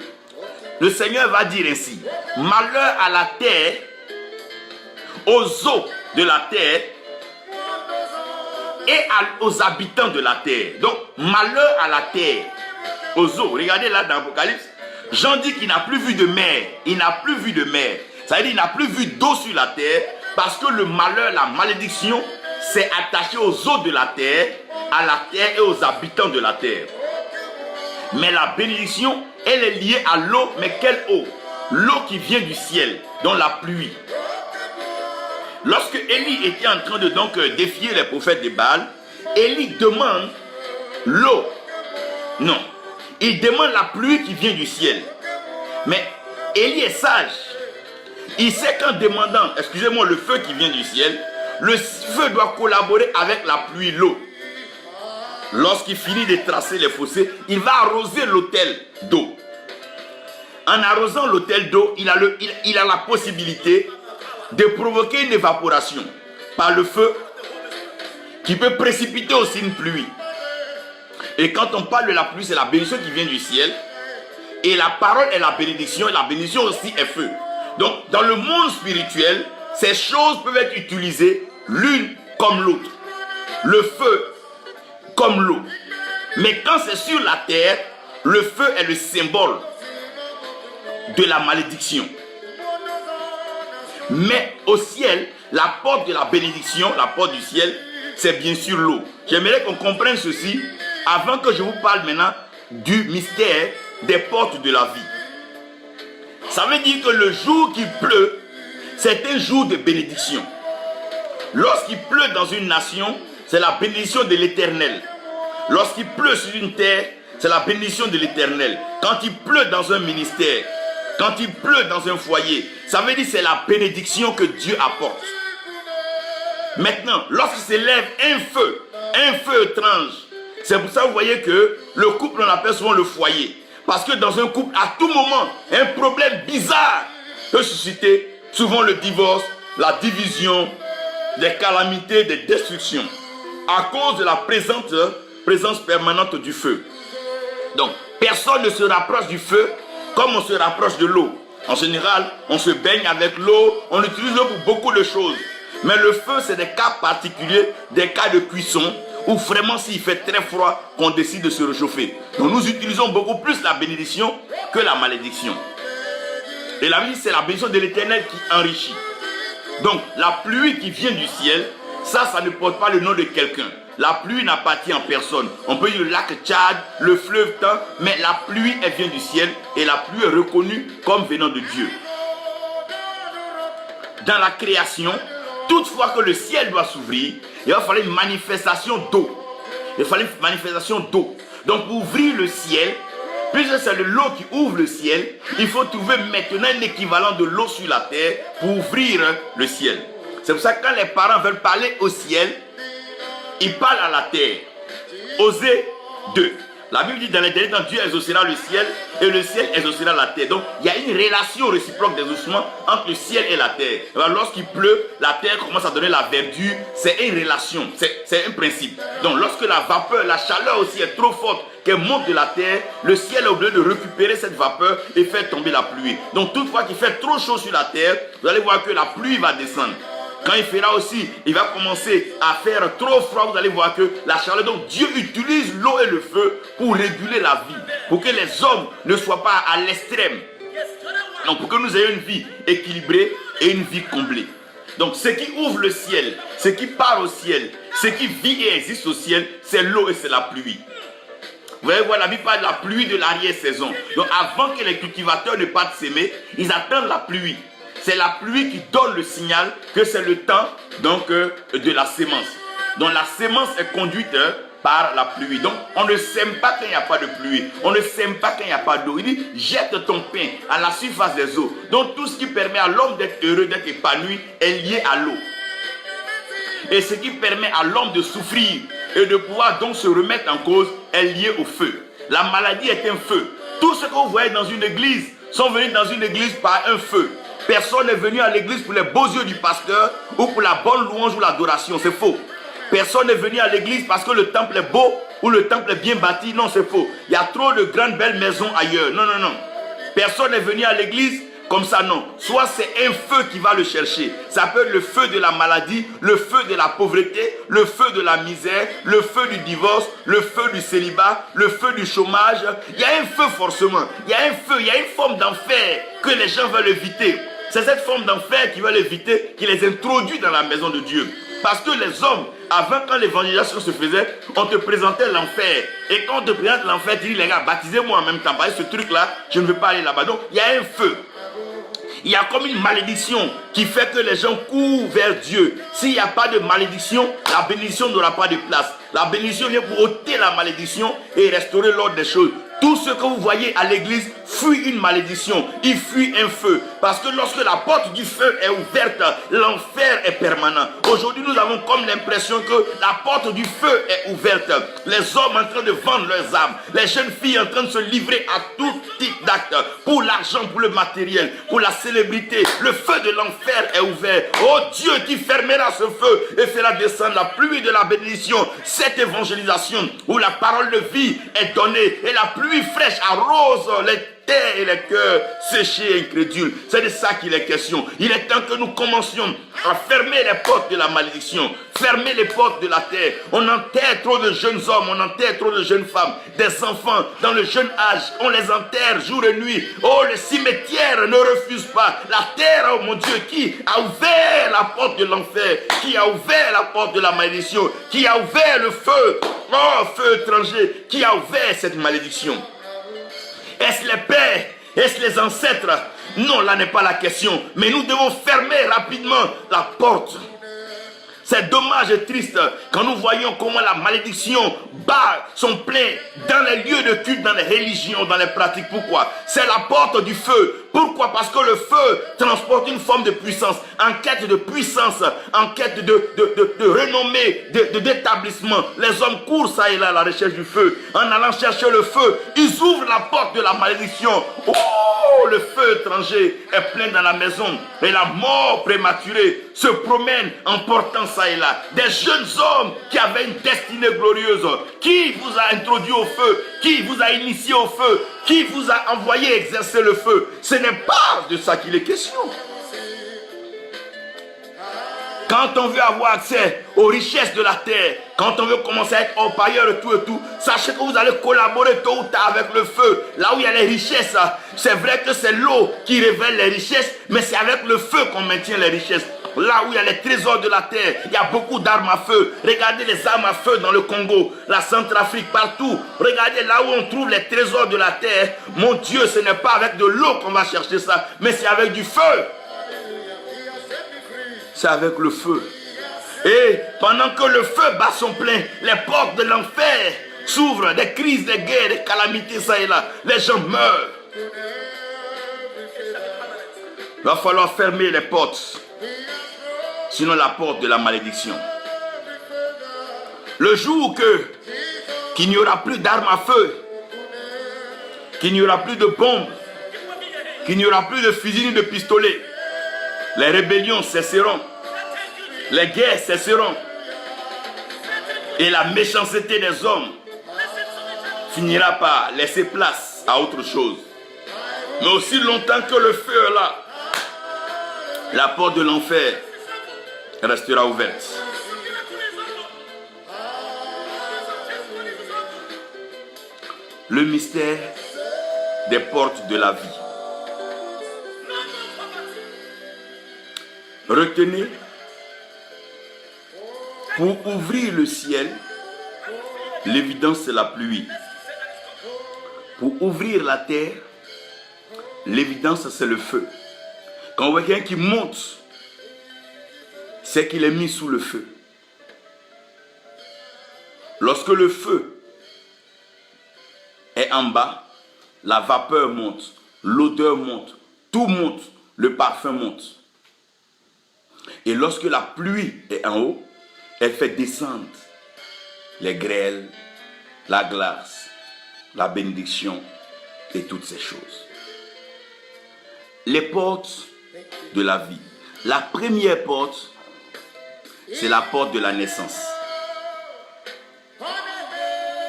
Le Seigneur va dire ainsi: malheur à la terre, aux eaux de la terre et aux habitants de la terre. Donc, malheur à la terre, aux eaux. Regardez là dans l'Apocalypse, Jean dit qu'il n'a plus vu de mer. Il n'a plus vu de mer. Ça veut dire qu'il n'a plus vu d'eau sur la terre parce que le malheur, la malédiction, s'est attaché aux eaux de la terre, à la terre et aux habitants de la terre. Mais la bénédiction, elle est liée à l'eau. Mais quelle eau? L'eau qui vient du ciel, dans la pluie. Lorsque Élie était en train de donc défier les prophètes de Baal, Élie demande l'eau. Non. Il demande la pluie qui vient du ciel. Mais Élie est sage. Il sait qu'en demandant, excusez-moi, le feu qui vient du ciel, le feu doit collaborer avec la pluie, l'eau. Lorsqu'il finit de tracer les fossés, il va arroser l'autel d'eau. En arrosant l'autel d'eau, il a la possibilité de provoquer une évaporation par le feu qui peut précipiter aussi une pluie. Et quand on parle de la pluie, c'est la bénédiction qui vient du ciel. Et la parole est la bénédiction, et la bénédiction aussi est feu. Donc, dans le monde spirituel, ces choses peuvent être utilisées l'une comme l'autre. Le feu comme l'eau. Mais quand c'est sur la terre, le feu est le symbole de la malédiction. Mais au ciel, la porte de la bénédiction, la porte du ciel, c'est bien sûr l'eau. J'aimerais qu'on comprenne ceci avant que je vous parle maintenant du mystère des portes de la vie. Ça veut dire que le jour qui pleut, c'est un jour de bénédiction. Lorsqu'il pleut dans une nation, c'est la bénédiction de l'Éternel. Lorsqu'il pleut sur une terre, c'est la bénédiction de l'Éternel. Quand il pleut dans un ministère, quand il pleut dans un foyer, ça veut dire que c'est la bénédiction que Dieu apporte. Maintenant, lorsqu'il s'élève un feu étrange, c'est pour ça que vous voyez que le couple, on l'appelle souvent le foyer. Parce que dans un couple, à tout moment, un problème bizarre peut susciter souvent le divorce, la division, des calamités, des destructions, à cause de la présence permanente du feu. Donc, personne ne se rapproche du feu comme on se rapproche de l'eau. En général, on se baigne avec l'eau, on utilise l'eau pour beaucoup de choses. Mais le feu, c'est des cas particuliers, des cas de cuisson, où vraiment s'il fait très froid, qu'on décide de se réchauffer. Donc nous utilisons beaucoup plus la bénédiction que la malédiction. Et la vie, c'est la bénédiction de l'Éternel qui enrichit. Donc la pluie qui vient du ciel, ça ne porte pas le nom de quelqu'un. La pluie n'appartient à personne. On peut dire le lac Tchad, le fleuve Temps, mais la pluie, elle vient du ciel et la pluie est reconnue comme venant de Dieu. Dans la création, toutefois que le ciel doit s'ouvrir, il va falloir une manifestation d'eau. Il fallait une manifestation d'eau. Donc pour ouvrir le ciel, puisque c'est l'eau qui ouvre le ciel, il faut trouver maintenant un équivalent de l'eau sur la terre pour ouvrir le ciel. C'est pour ça que quand les parents veulent parler au ciel, ils parlent à la terre. Osée 2. La Bible dit dans les derniers temps, Dieu exaucera le ciel et le ciel exaucera la terre. Donc il y a une relation réciproque d'exaucement entre le ciel et la terre. Lorsqu'il pleut, la terre commence à donner la verdure. C'est une relation, c'est un principe. Donc lorsque la vapeur, la chaleur aussi est trop forte, qu'elle monte de la terre, le ciel est obligé de récupérer cette vapeur et faire tomber la pluie. Donc toutefois qu'il fait trop chaud sur la terre, vous allez voir que la pluie va descendre. Quand il fera aussi, il va commencer à faire trop froid, vous allez voir que la chaleur, donc Dieu utilise l'eau et le feu pour réguler la vie, pour que les hommes ne soient pas à l'extrême. Donc pour que nous ayons une vie équilibrée et une vie comblée. Donc ce qui ouvre le ciel, ce qui part au ciel, ce qui vit et existe au ciel, c'est l'eau et c'est la pluie. Vous allez voir, la Bible parle de la pluie de l'arrière-saison. Donc avant que les cultivateurs ne partent s'aimer, ils attendent la pluie. C'est la pluie qui donne le signal que c'est le temps donc, de la sémence. Donc la sémence est conduite par la pluie. Donc on ne sème pas quand il n'y a pas de pluie. On ne sème pas quand il n'y a pas d'eau. Il dit, jette ton pain à la surface des eaux. Donc tout ce qui permet à l'homme d'être heureux, d'être épanoui, est lié à l'eau. Et ce qui permet à l'homme de souffrir et de pouvoir donc se remettre en cause est lié au feu. La maladie est un feu. Tout ce que vous voyez dans une église sont venus dans une église par un feu. Personne n'est venu à l'église pour les beaux yeux du pasteur ou pour la bonne louange ou l'adoration. C'est faux. Personne n'est venu à l'église parce que le temple est beau ou le temple est bien bâti. Non, c'est faux. Il y a trop de grandes belles maisons ailleurs. Non, non, non. Personne n'est venu à l'église comme ça, non. Soit c'est un feu qui va le chercher. Ça peut être le feu de la maladie, le feu de la pauvreté, le feu de la misère, le feu du divorce, le feu du célibat, le feu du chômage. Il y a un feu forcément. Il y a un feu, il y a une forme d'enfer que les gens veulent éviter. C'est cette forme d'enfer qui veulent éviter, qui les introduit dans la maison de Dieu. Parce que les hommes, avant quand l'évangélisation se faisait, on te présentait l'enfer. Et quand on te présente l'enfer, tu dis les gars, baptisez-moi en même temps. Parce que ce truc-là, je ne veux pas aller là-bas. Donc, il y a un feu. Il y a comme une malédiction qui fait que les gens courent vers Dieu. S'il n'y a pas de malédiction, la bénédiction n'aura pas de place. La bénédiction vient pour ôter la malédiction et restaurer l'ordre des choses. Tout ce que vous voyez à l'église fuit une malédiction, il fuit un feu. Parce que lorsque la porte du feu est ouverte, l'enfer est permanent. Aujourd'hui, nous avons comme l'impression que la porte du feu est ouverte. Les hommes en train de vendre leurs âmes. Les jeunes filles en train de se livrer à tout type d'actes. Pour l'argent, pour le matériel, pour la célébrité. Le feu de l'enfer est ouvert. Oh Dieu qui fermera ce feu et fera descendre la pluie de la bénédiction. Cette évangélisation où la parole de vie est donnée et la pluie fraîche arrose les terres et les cœurs séchés et incrédules. C'est de ça qu'il est question. Il est temps que nous commencions à fermer les portes de la malédiction, fermer les portes de la terre. On enterre trop de jeunes hommes, on enterre trop de jeunes femmes, des enfants dans le jeune âge. On les enterre jour et nuit. Oh, le cimetière ne refuse pas. La terre, oh mon Dieu, qui a ouvert la porte de l'enfer, qui a ouvert la porte de la malédiction, qui a ouvert le feu, oh, feu étranger, qui a ouvert cette malédiction. Est-ce les pères? Est-ce les ancêtres? Non, là n'est pas la question. Mais nous devons fermer rapidement la porte. C'est dommage et triste quand nous voyons comment la malédiction bat son plein dans les lieux de culte, dans les religions, dans les pratiques. Pourquoi? C'est la porte du feu. Pourquoi? Parce que le feu transporte une forme de puissance, en quête de puissance, en quête de renommée, d'établissement. Les hommes courent ça et là à la recherche du feu. En allant chercher le feu, ils ouvrent la porte de la malédiction. Oh, le feu étranger est plein dans la maison et la mort prématurée se promène en portant ça et là. Des jeunes hommes qui avaient une destinée glorieuse. Qui vous a introduit au feu? Qui vous a initié au feu? Qui vous a envoyé exercer le feu? Ce n'est pas de ça qu'il est question. Quand on veut avoir accès aux richesses de la terre, quand on veut commencer à être orpailleur et tout, sachez que vous allez collaborer tôt ou tard avec le feu. Là où il y a les richesses, c'est vrai que c'est l'eau qui révèle les richesses, mais c'est avec le feu qu'on maintient les richesses. Là où il y a les trésors de la terre, il y a beaucoup d'armes à feu. Regardez les armes à feu dans le Congo, la Centrafrique, partout. Regardez là où on trouve les trésors de la terre. Mon Dieu, ce n'est pas avec de l'eau qu'on va chercher ça, mais c'est avec du feu. C'est avec le feu. Et pendant que le feu bat son plein, les portes de l'enfer s'ouvrent, des crises, des guerres, des calamités, ça et là. Les gens meurent. Il va falloir fermer les portes. Sinon la porte de la malédiction. Le jour qu'il n'y aura plus d'armes à feu, qu'il n'y aura plus de bombes, qu'il n'y aura plus de fusils ni de pistolets, les rébellions cesseront, les guerres cesseront, et la méchanceté des hommes finira par laisser place à autre chose. Mais aussi longtemps que le feu est là, la porte de l'enfer restera ouverte. Le mystère des portes de la vie. Retenez, pour ouvrir le ciel, l'évidence c'est la pluie. Pour ouvrir la terre, l'évidence c'est le feu. Quand on voit quelqu'un qui monte, c'est qu'il est mis sous le feu. Lorsque le feu est en bas, la vapeur monte, l'odeur monte, tout monte, le parfum monte. Et lorsque la pluie est en haut, elle fait descendre les grêles, la glace, la bénédiction et toutes ces choses. Les portes de la vie. La première porte, c'est la porte de la naissance.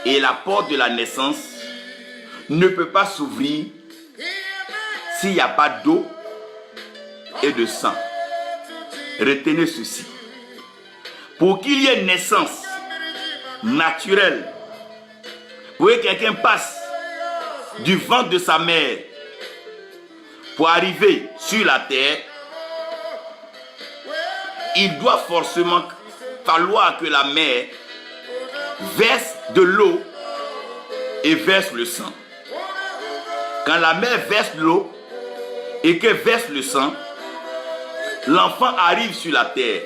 Et la porte de la naissance ne peut pas s'ouvrir s'il n'y a pas d'eau et de sang. Retenez ceci. Pour qu'il y ait une naissance naturelle, pour que quelqu'un passe du ventre de sa mère pour arriver sur la terre, il doit forcément falloir que la mère verse de l'eau et verse le sang. Quand la mère verse l'eau et qu'elle verse le sang, l'enfant arrive sur la terre.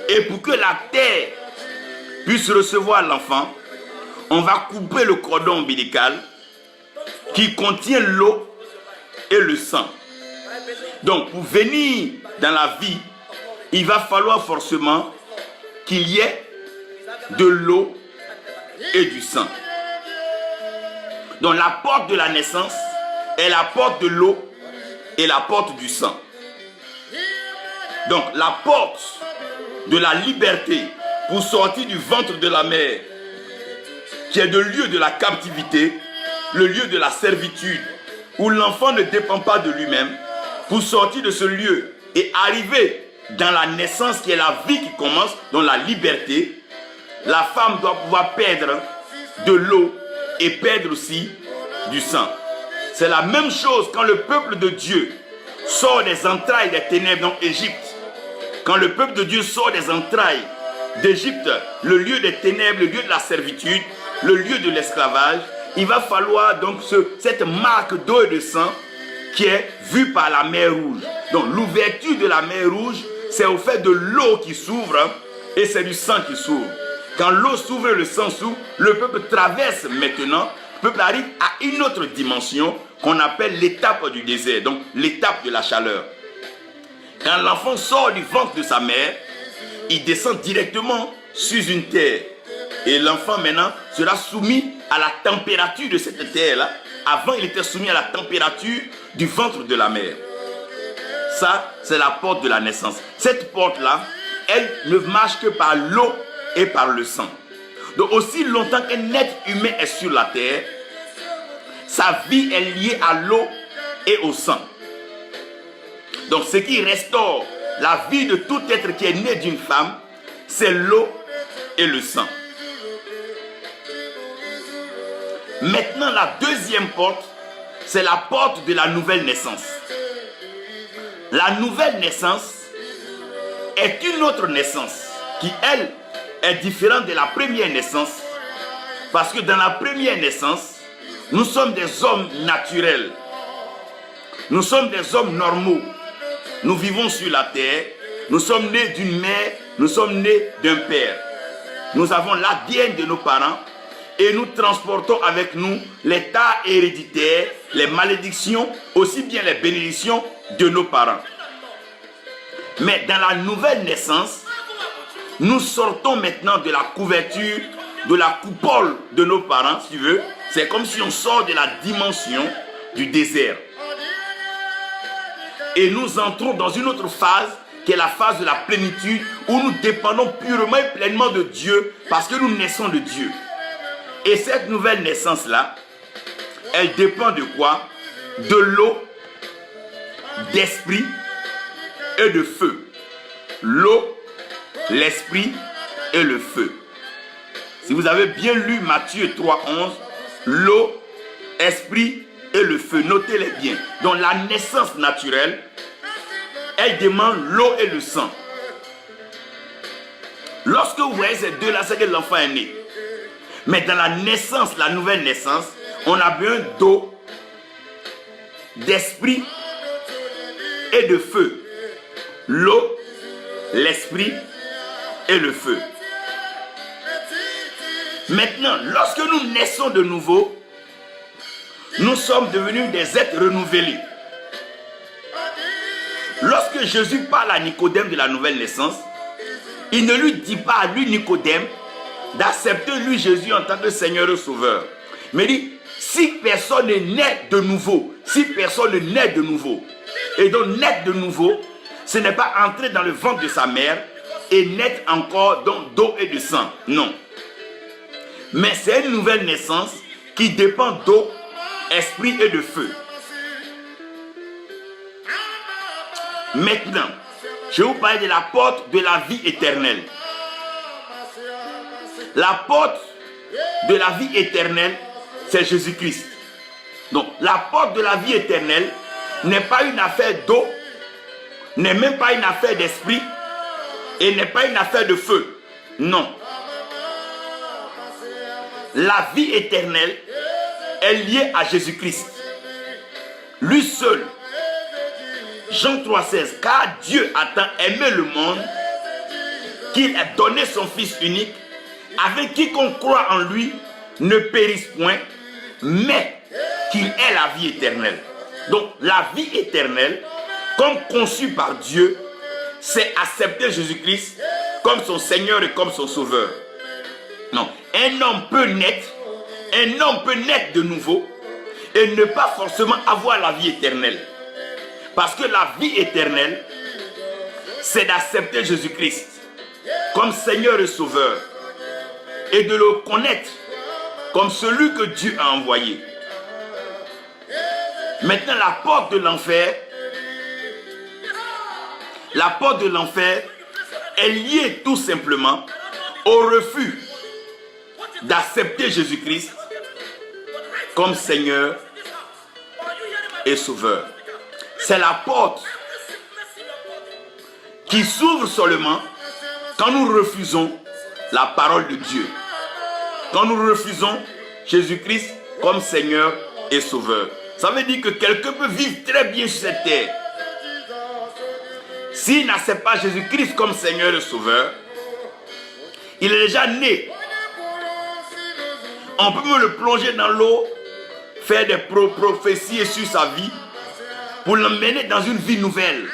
Et pour que la terre puisse recevoir l'enfant, on va couper le cordon ombilical qui contient l'eau et le sang. Donc, pour venir dans la vie, il va falloir forcément qu'il y ait de l'eau et du sang. Donc, la porte de la naissance est la porte de l'eau et la porte du sang. Donc, la porte de la liberté pour sortir du ventre de la mère, qui est le lieu de la captivité, le lieu de la servitude, où l'enfant ne dépend pas de lui-même, pour sortir de ce lieu et arriver dans la naissance qui est la vie qui commence, dans la liberté, la femme doit pouvoir perdre de l'eau et perdre aussi du sang. C'est la même chose quand le peuple de Dieu sort des entrailles des ténèbres dans Égypte. Quand le peuple de Dieu sort des entrailles d'Égypte, le lieu des ténèbres, le lieu de la servitude, le lieu de l'esclavage, il va falloir donc cette marque d'eau et de sang qui est vue par la mer Rouge. Donc l'ouverture de la mer Rouge, c'est au fait de l'eau qui s'ouvre et c'est du sang qui s'ouvre. Quand l'eau s'ouvre et le sang s'ouvre, le peuple traverse maintenant, le peuple arrive à une autre dimension qu'on appelle l'étape du désert, donc l'étape de la chaleur. Quand l'enfant sort du ventre de sa mère, il descend directement sur une terre. Et l'enfant maintenant sera soumis à la température de cette terre-là. Avant, il était soumis à la température du ventre de la mère. Ça, c'est la porte de la naissance. Cette porte-là, elle ne marche que par l'eau et par le sang. Donc aussi longtemps qu'un être humain est sur la terre, sa vie est liée à l'eau et au sang. Donc ce qui restaure la vie de tout être qui est né d'une femme, c'est l'eau et le sang. Maintenant, la deuxième porte, c'est la porte de la nouvelle naissance. La nouvelle naissance est une autre naissance qui, elle, est différente de la première naissance. Parce que dans la première naissance, nous sommes des hommes naturels. Nous sommes des hommes normaux. Nous vivons sur la terre. Nous sommes nés d'une mère. Nous sommes nés d'un père. Nous avons l'ADN de nos parents. Et nous transportons avec nous l'état héréditaire, les malédictions, aussi bien les bénédictions de nos parents. Mais dans la nouvelle naissance, nous sortons maintenant de la couverture, de la coupole de nos parents, si tu veux. C'est comme si on sort de la dimension du désert. Et nous entrons dans une autre phase, qui est la phase de la plénitude, où nous dépendons purement et pleinement de Dieu, parce que nous naissons de Dieu. Et cette nouvelle naissance-là, elle dépend de quoi? De l'eau, d'esprit et de feu. L'eau, l'esprit et le feu. Si vous avez bien lu Matthieu 3,11, l'eau, esprit et le feu, notez-les bien. Donc la naissance naturelle, elle demande l'eau et le sang. Lorsque vous voyez ces deux-là, c'est que l'enfant est né. Mais dans la naissance, la nouvelle naissance, on a besoin d'eau, d'esprit et de feu. L'eau, l'esprit et le feu. Maintenant, lorsque nous naissons de nouveau, nous sommes devenus des êtres renouvelés. Lorsque Jésus parle à Nicodème de la nouvelle naissance, il ne lui dit pas à lui, Nicodème, d'accepter lui Jésus en tant que Seigneur et Sauveur. Mais il dit, si personne n'est né de nouveau, si personne n'est né de nouveau, et donc naître de nouveau, ce n'est pas entrer dans le ventre de sa mère et naître encore d'eau et de sang. Non. Mais c'est une nouvelle naissance qui dépend d'eau, esprit et de feu. Maintenant, je vais vous parler de la porte de la vie éternelle. La porte de la vie éternelle, c'est Jésus-Christ. Donc, la porte de la vie éternelle n'est pas une affaire d'eau, n'est même pas une affaire d'esprit et n'est pas une affaire de feu. Non. La vie éternelle est liée à Jésus-Christ. Lui seul. Jean 3,16. Car Dieu a tant aimé le monde qu'il a donné son Fils unique, avec quiconque croit en lui ne périsse point, mais qu'il est la vie éternelle. Donc la vie éternelle, comme conçue par Dieu, c'est accepter Jésus-Christ comme son Seigneur et comme son Sauveur. Non, un homme peut naître de nouveau et ne pas forcément avoir la vie éternelle. Parce que la vie éternelle, c'est d'accepter Jésus-Christ comme Seigneur et Sauveur et de le connaître comme celui que Dieu a envoyé. Maintenant, la porte de l'enfer est liée tout simplement au refus d'accepter Jésus-Christ comme Seigneur et Sauveur. C'est la porte qui s'ouvre seulement quand nous refusons la parole de Dieu. Quand nous refusons Jésus-Christ comme Seigneur et Sauveur. Ça veut dire que quelqu'un peut vivre très bien sur cette terre. S'il n'accepte pas Jésus-Christ comme Seigneur et Sauveur, il est déjà né. On peut me le plonger dans l'eau, faire des prophéties sur sa vie, pour l'emmener dans une vie nouvelle.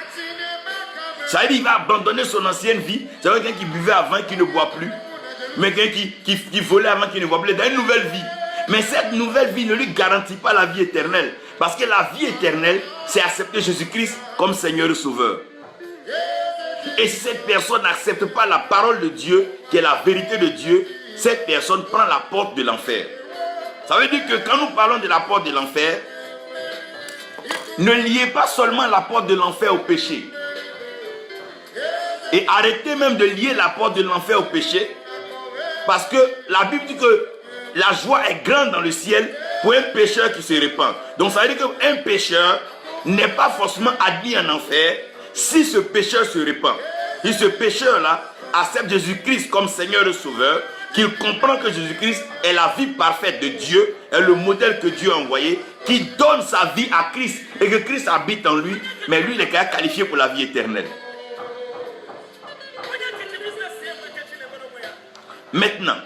Ça veut dire qu'il va abandonner son ancienne vie. C'est quelqu'un qui buvait avant, qui ne boit plus. Mais quelqu'un qui volait avant, qui ne voit plus. Dans une nouvelle vie. Mais cette nouvelle vie ne lui garantit pas la vie éternelle. Parce que la vie éternelle, c'est accepter Jésus-Christ comme Seigneur et Sauveur. Et si cette personne n'accepte pas la parole de Dieu, qui est la vérité de Dieu, cette personne prend la porte de l'enfer. Ça veut dire que quand nous parlons de la porte de l'enfer, ne liez pas seulement la porte de l'enfer au péché. Et arrêtez même de lier la porte de l'enfer au péché. Parce que la Bible dit que la joie est grande dans le ciel pour un pécheur qui se répand. Donc ça veut dire qu'un pécheur n'est pas forcément admis en enfer si ce pécheur se répand. Si ce pécheur-là accepte Jésus-Christ comme Seigneur et Sauveur, qu'il comprend que Jésus-Christ est la vie parfaite de Dieu, est le modèle que Dieu a envoyé, qui donne sa vie à Christ et que Christ habite en lui, mais lui il est qualifié pour la vie éternelle. Maintenant,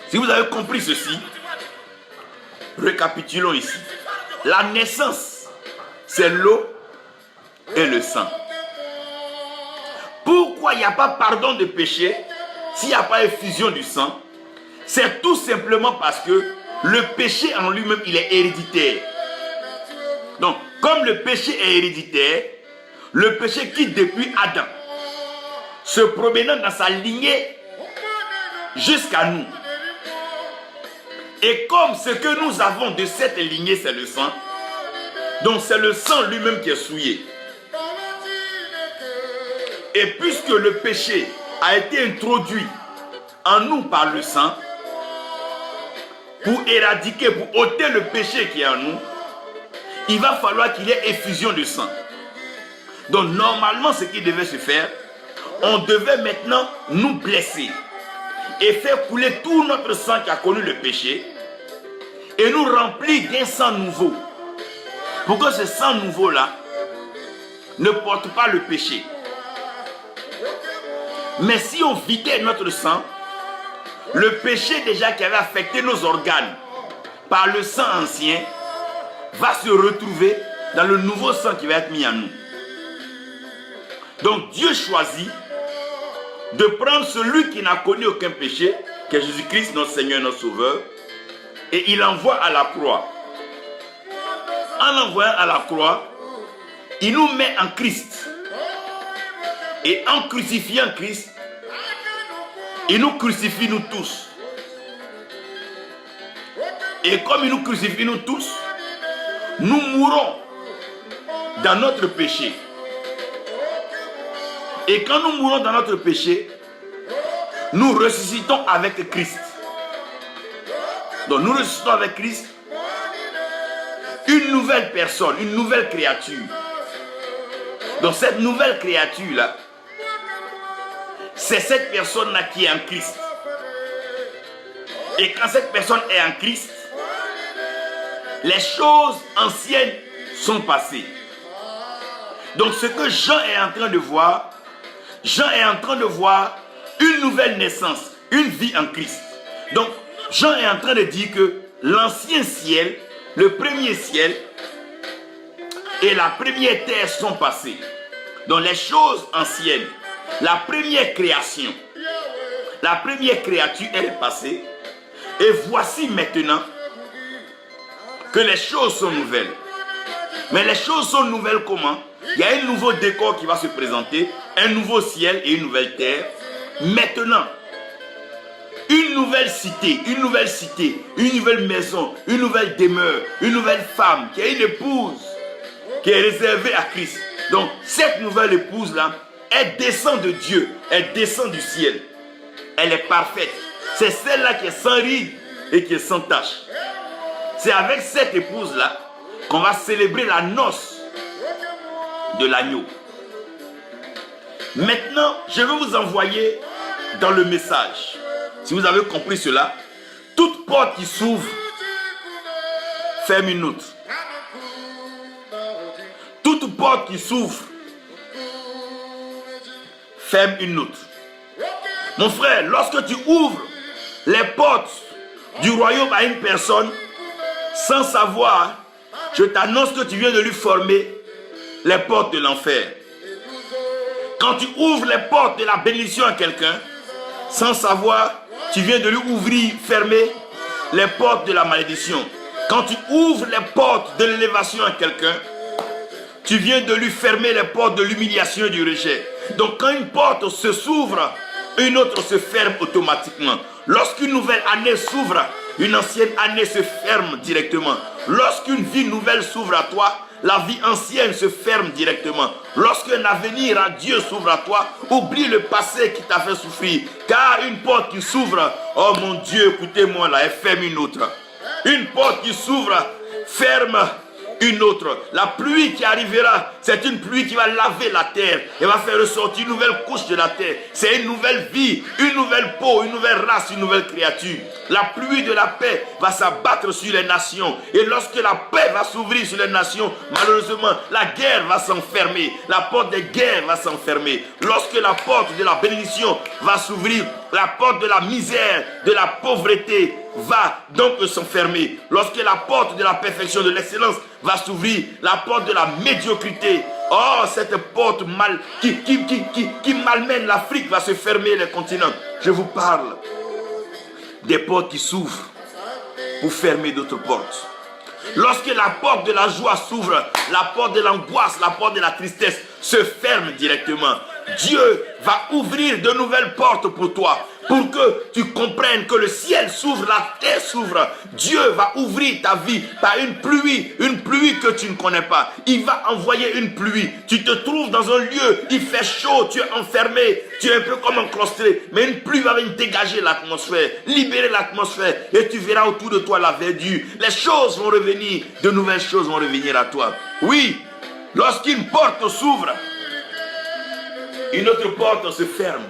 si vous avez compris ceci, récapitulons ici. La naissance, c'est l'eau et le sang. Pourquoi il n'y a pas pardon de péché s'il n'y a pas effusion du sang? C'est tout simplement parce que le péché en lui-même, il est héréditaire. Donc, comme le péché est héréditaire, le péché quitte depuis Adam, se promenant dans sa lignée jusqu'à nous. Et comme ce que nous avons de cette lignée, c'est le sang, donc c'est le sang lui-même qui est souillé. Et puisque le péché a été introduit en nous par le sang, pour éradiquer, pour ôter le péché qui est en nous, il va falloir qu'il y ait effusion de sang. Donc normalement, ce qui devait se faire, on devait maintenant nous blesser et faire couler tout notre sang qui a connu le péché et nous remplir d'un sang nouveau. Pour que ce sang nouveau-là ne porte pas le péché. Mais si on vidait notre sang, le péché déjà qui avait affecté nos organes par le sang ancien va se retrouver dans le nouveau sang qui va être mis en nous. Donc Dieu choisit de prendre celui qui n'a connu aucun péché, qui est Jésus-Christ, notre Seigneur, notre Sauveur, et il l'envoie à la croix. En l'envoyant à la croix, il nous met en Christ. Et en crucifiant Christ, il nous crucifie nous tous. Et comme il nous crucifie nous tous, nous mourons dans notre péché. Et quand nous mourons dans notre péché, nous ressuscitons avec Christ. Donc nous ressuscitons avec Christ, une nouvelle personne, une nouvelle créature. Donc cette nouvelle créature-là, c'est cette personne-là qui est en Christ. Et quand cette personne est en Christ, les choses anciennes sont passées. Donc ce que Jean est en train de voir, Jean est en train de voir une nouvelle naissance, une vie en Christ. Donc Jean est en train de dire que l'ancien ciel, le premier ciel et la première terre sont passés. Donc les choses anciennes, la première création, la première créature, elle est passée. Et voici maintenant que les choses sont nouvelles. Mais les choses sont nouvelles comment? Il y a un nouveau décor qui va se présenter, un nouveau ciel et une nouvelle terre. Maintenant, une nouvelle cité, une nouvelle maison, une nouvelle demeure, une nouvelle femme qui a une épouse qui est réservée à Christ. Donc, cette nouvelle épouse-là, elle descend de Dieu, elle descend du ciel. Elle est parfaite. C'est celle-là qui est sans ride et qui est sans tache. C'est avec cette épouse-là qu'on va célébrer la noce de l'agneau. Maintenant, je vais vous envoyer dans le message. Si vous avez compris cela, toute porte qui s'ouvre, ferme une autre. Toute porte qui s'ouvre, ferme une autre. Mon frère, lorsque tu ouvres les portes du royaume à une personne, sans savoir, je t'annonce que tu viens de lui former les portes de l'enfer. Quand tu ouvres les portes de la bénédiction à quelqu'un, sans savoir, tu viens de lui ouvrir, fermer les portes de la malédiction. Quand tu ouvres les portes de l'élévation à quelqu'un, tu viens de lui fermer les portes de l'humiliation et du rejet. Donc quand une porte se s'ouvre, une autre se ferme automatiquement. Lorsqu'une nouvelle année s'ouvre, une ancienne année se ferme directement. Lorsqu'une vie nouvelle s'ouvre à toi, la vie ancienne se ferme directement. Lorsqu'un avenir à Dieu s'ouvre à toi, oublie le passé qui t'a fait souffrir. Car une porte qui s'ouvre, oh mon Dieu, écoutez-moi là, elle ferme une autre. Une porte qui s'ouvre, ferme une autre. La pluie qui arrivera, c'est une pluie qui va laver la terre et va faire ressortir une nouvelle couche de la terre. C'est une nouvelle vie, une nouvelle peau, une nouvelle race, une nouvelle créature. La pluie de la paix va s'abattre sur les nations. Et lorsque la paix va s'ouvrir sur les nations, malheureusement, la guerre va s'enfermer. La porte des guerres va s'enfermer. Lorsque la porte de la bénédiction va s'ouvrir, la porte de la misère, de la pauvreté va donc s'enfermer. Lorsque la porte de la perfection, de l'excellence va s'ouvrir, la porte de la médiocrité, oh, cette porte mal, qui malmène l'Afrique va se fermer, les continents. Je vous parle des portes qui s'ouvrent pour fermer d'autres portes. Lorsque la porte de la joie s'ouvre, la porte de l'angoisse, la porte de la tristesse se ferme directement. Dieu va ouvrir de nouvelles portes pour toi, pour que tu comprennes que le ciel s'ouvre, la terre s'ouvre. Dieu va ouvrir ta vie par une pluie que tu ne connais pas. Il va envoyer une pluie. Tu te trouves dans un lieu, il fait chaud, tu es enfermé, tu es un peu comme enclaustré, mais une pluie va venir dégager l'atmosphère, libérer l'atmosphère, et tu verras autour de toi la verdure. Les choses vont revenir, de nouvelles choses vont revenir à toi. Oui, lorsqu'une porte s'ouvre, une autre porte se ferme.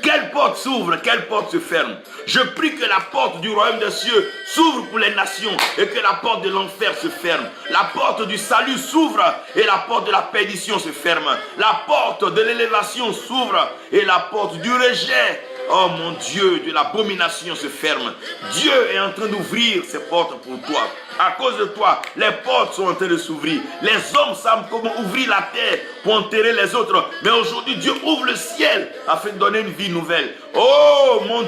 Quelle porte s'ouvre, quelle porte se ferme? Je prie que la porte du royaume des cieux s'ouvre pour les nations et que la porte de l'enfer se ferme. La porte du salut s'ouvre et la porte de la perdition se ferme. La porte de l'élévation s'ouvre et la porte du rejet, oh mon Dieu, de l'abomination se ferme. Dieu est en train d'ouvrir ses portes pour toi. À cause de toi, les portes sont en train de s'ouvrir. Les hommes savent comment ouvrir la terre pour enterrer les autres. Mais aujourd'hui, Dieu ouvre le ciel afin de donner une vie nouvelle. Oh mon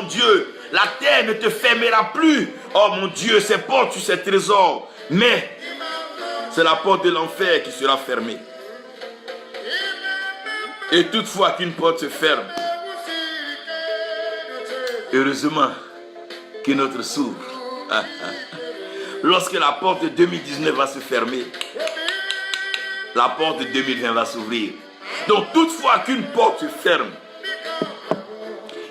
Dieu, la terre ne te fermera plus. Oh mon Dieu, ces portes sur ces trésors. Mais c'est la porte de l'enfer qui sera fermée. Et toutefois qu'une porte se ferme, heureusement qu'une autre s'ouvre. Lorsque la porte de 2019 va se fermer, la porte de 2020 va s'ouvrir. Donc toutefois qu'une porte se ferme,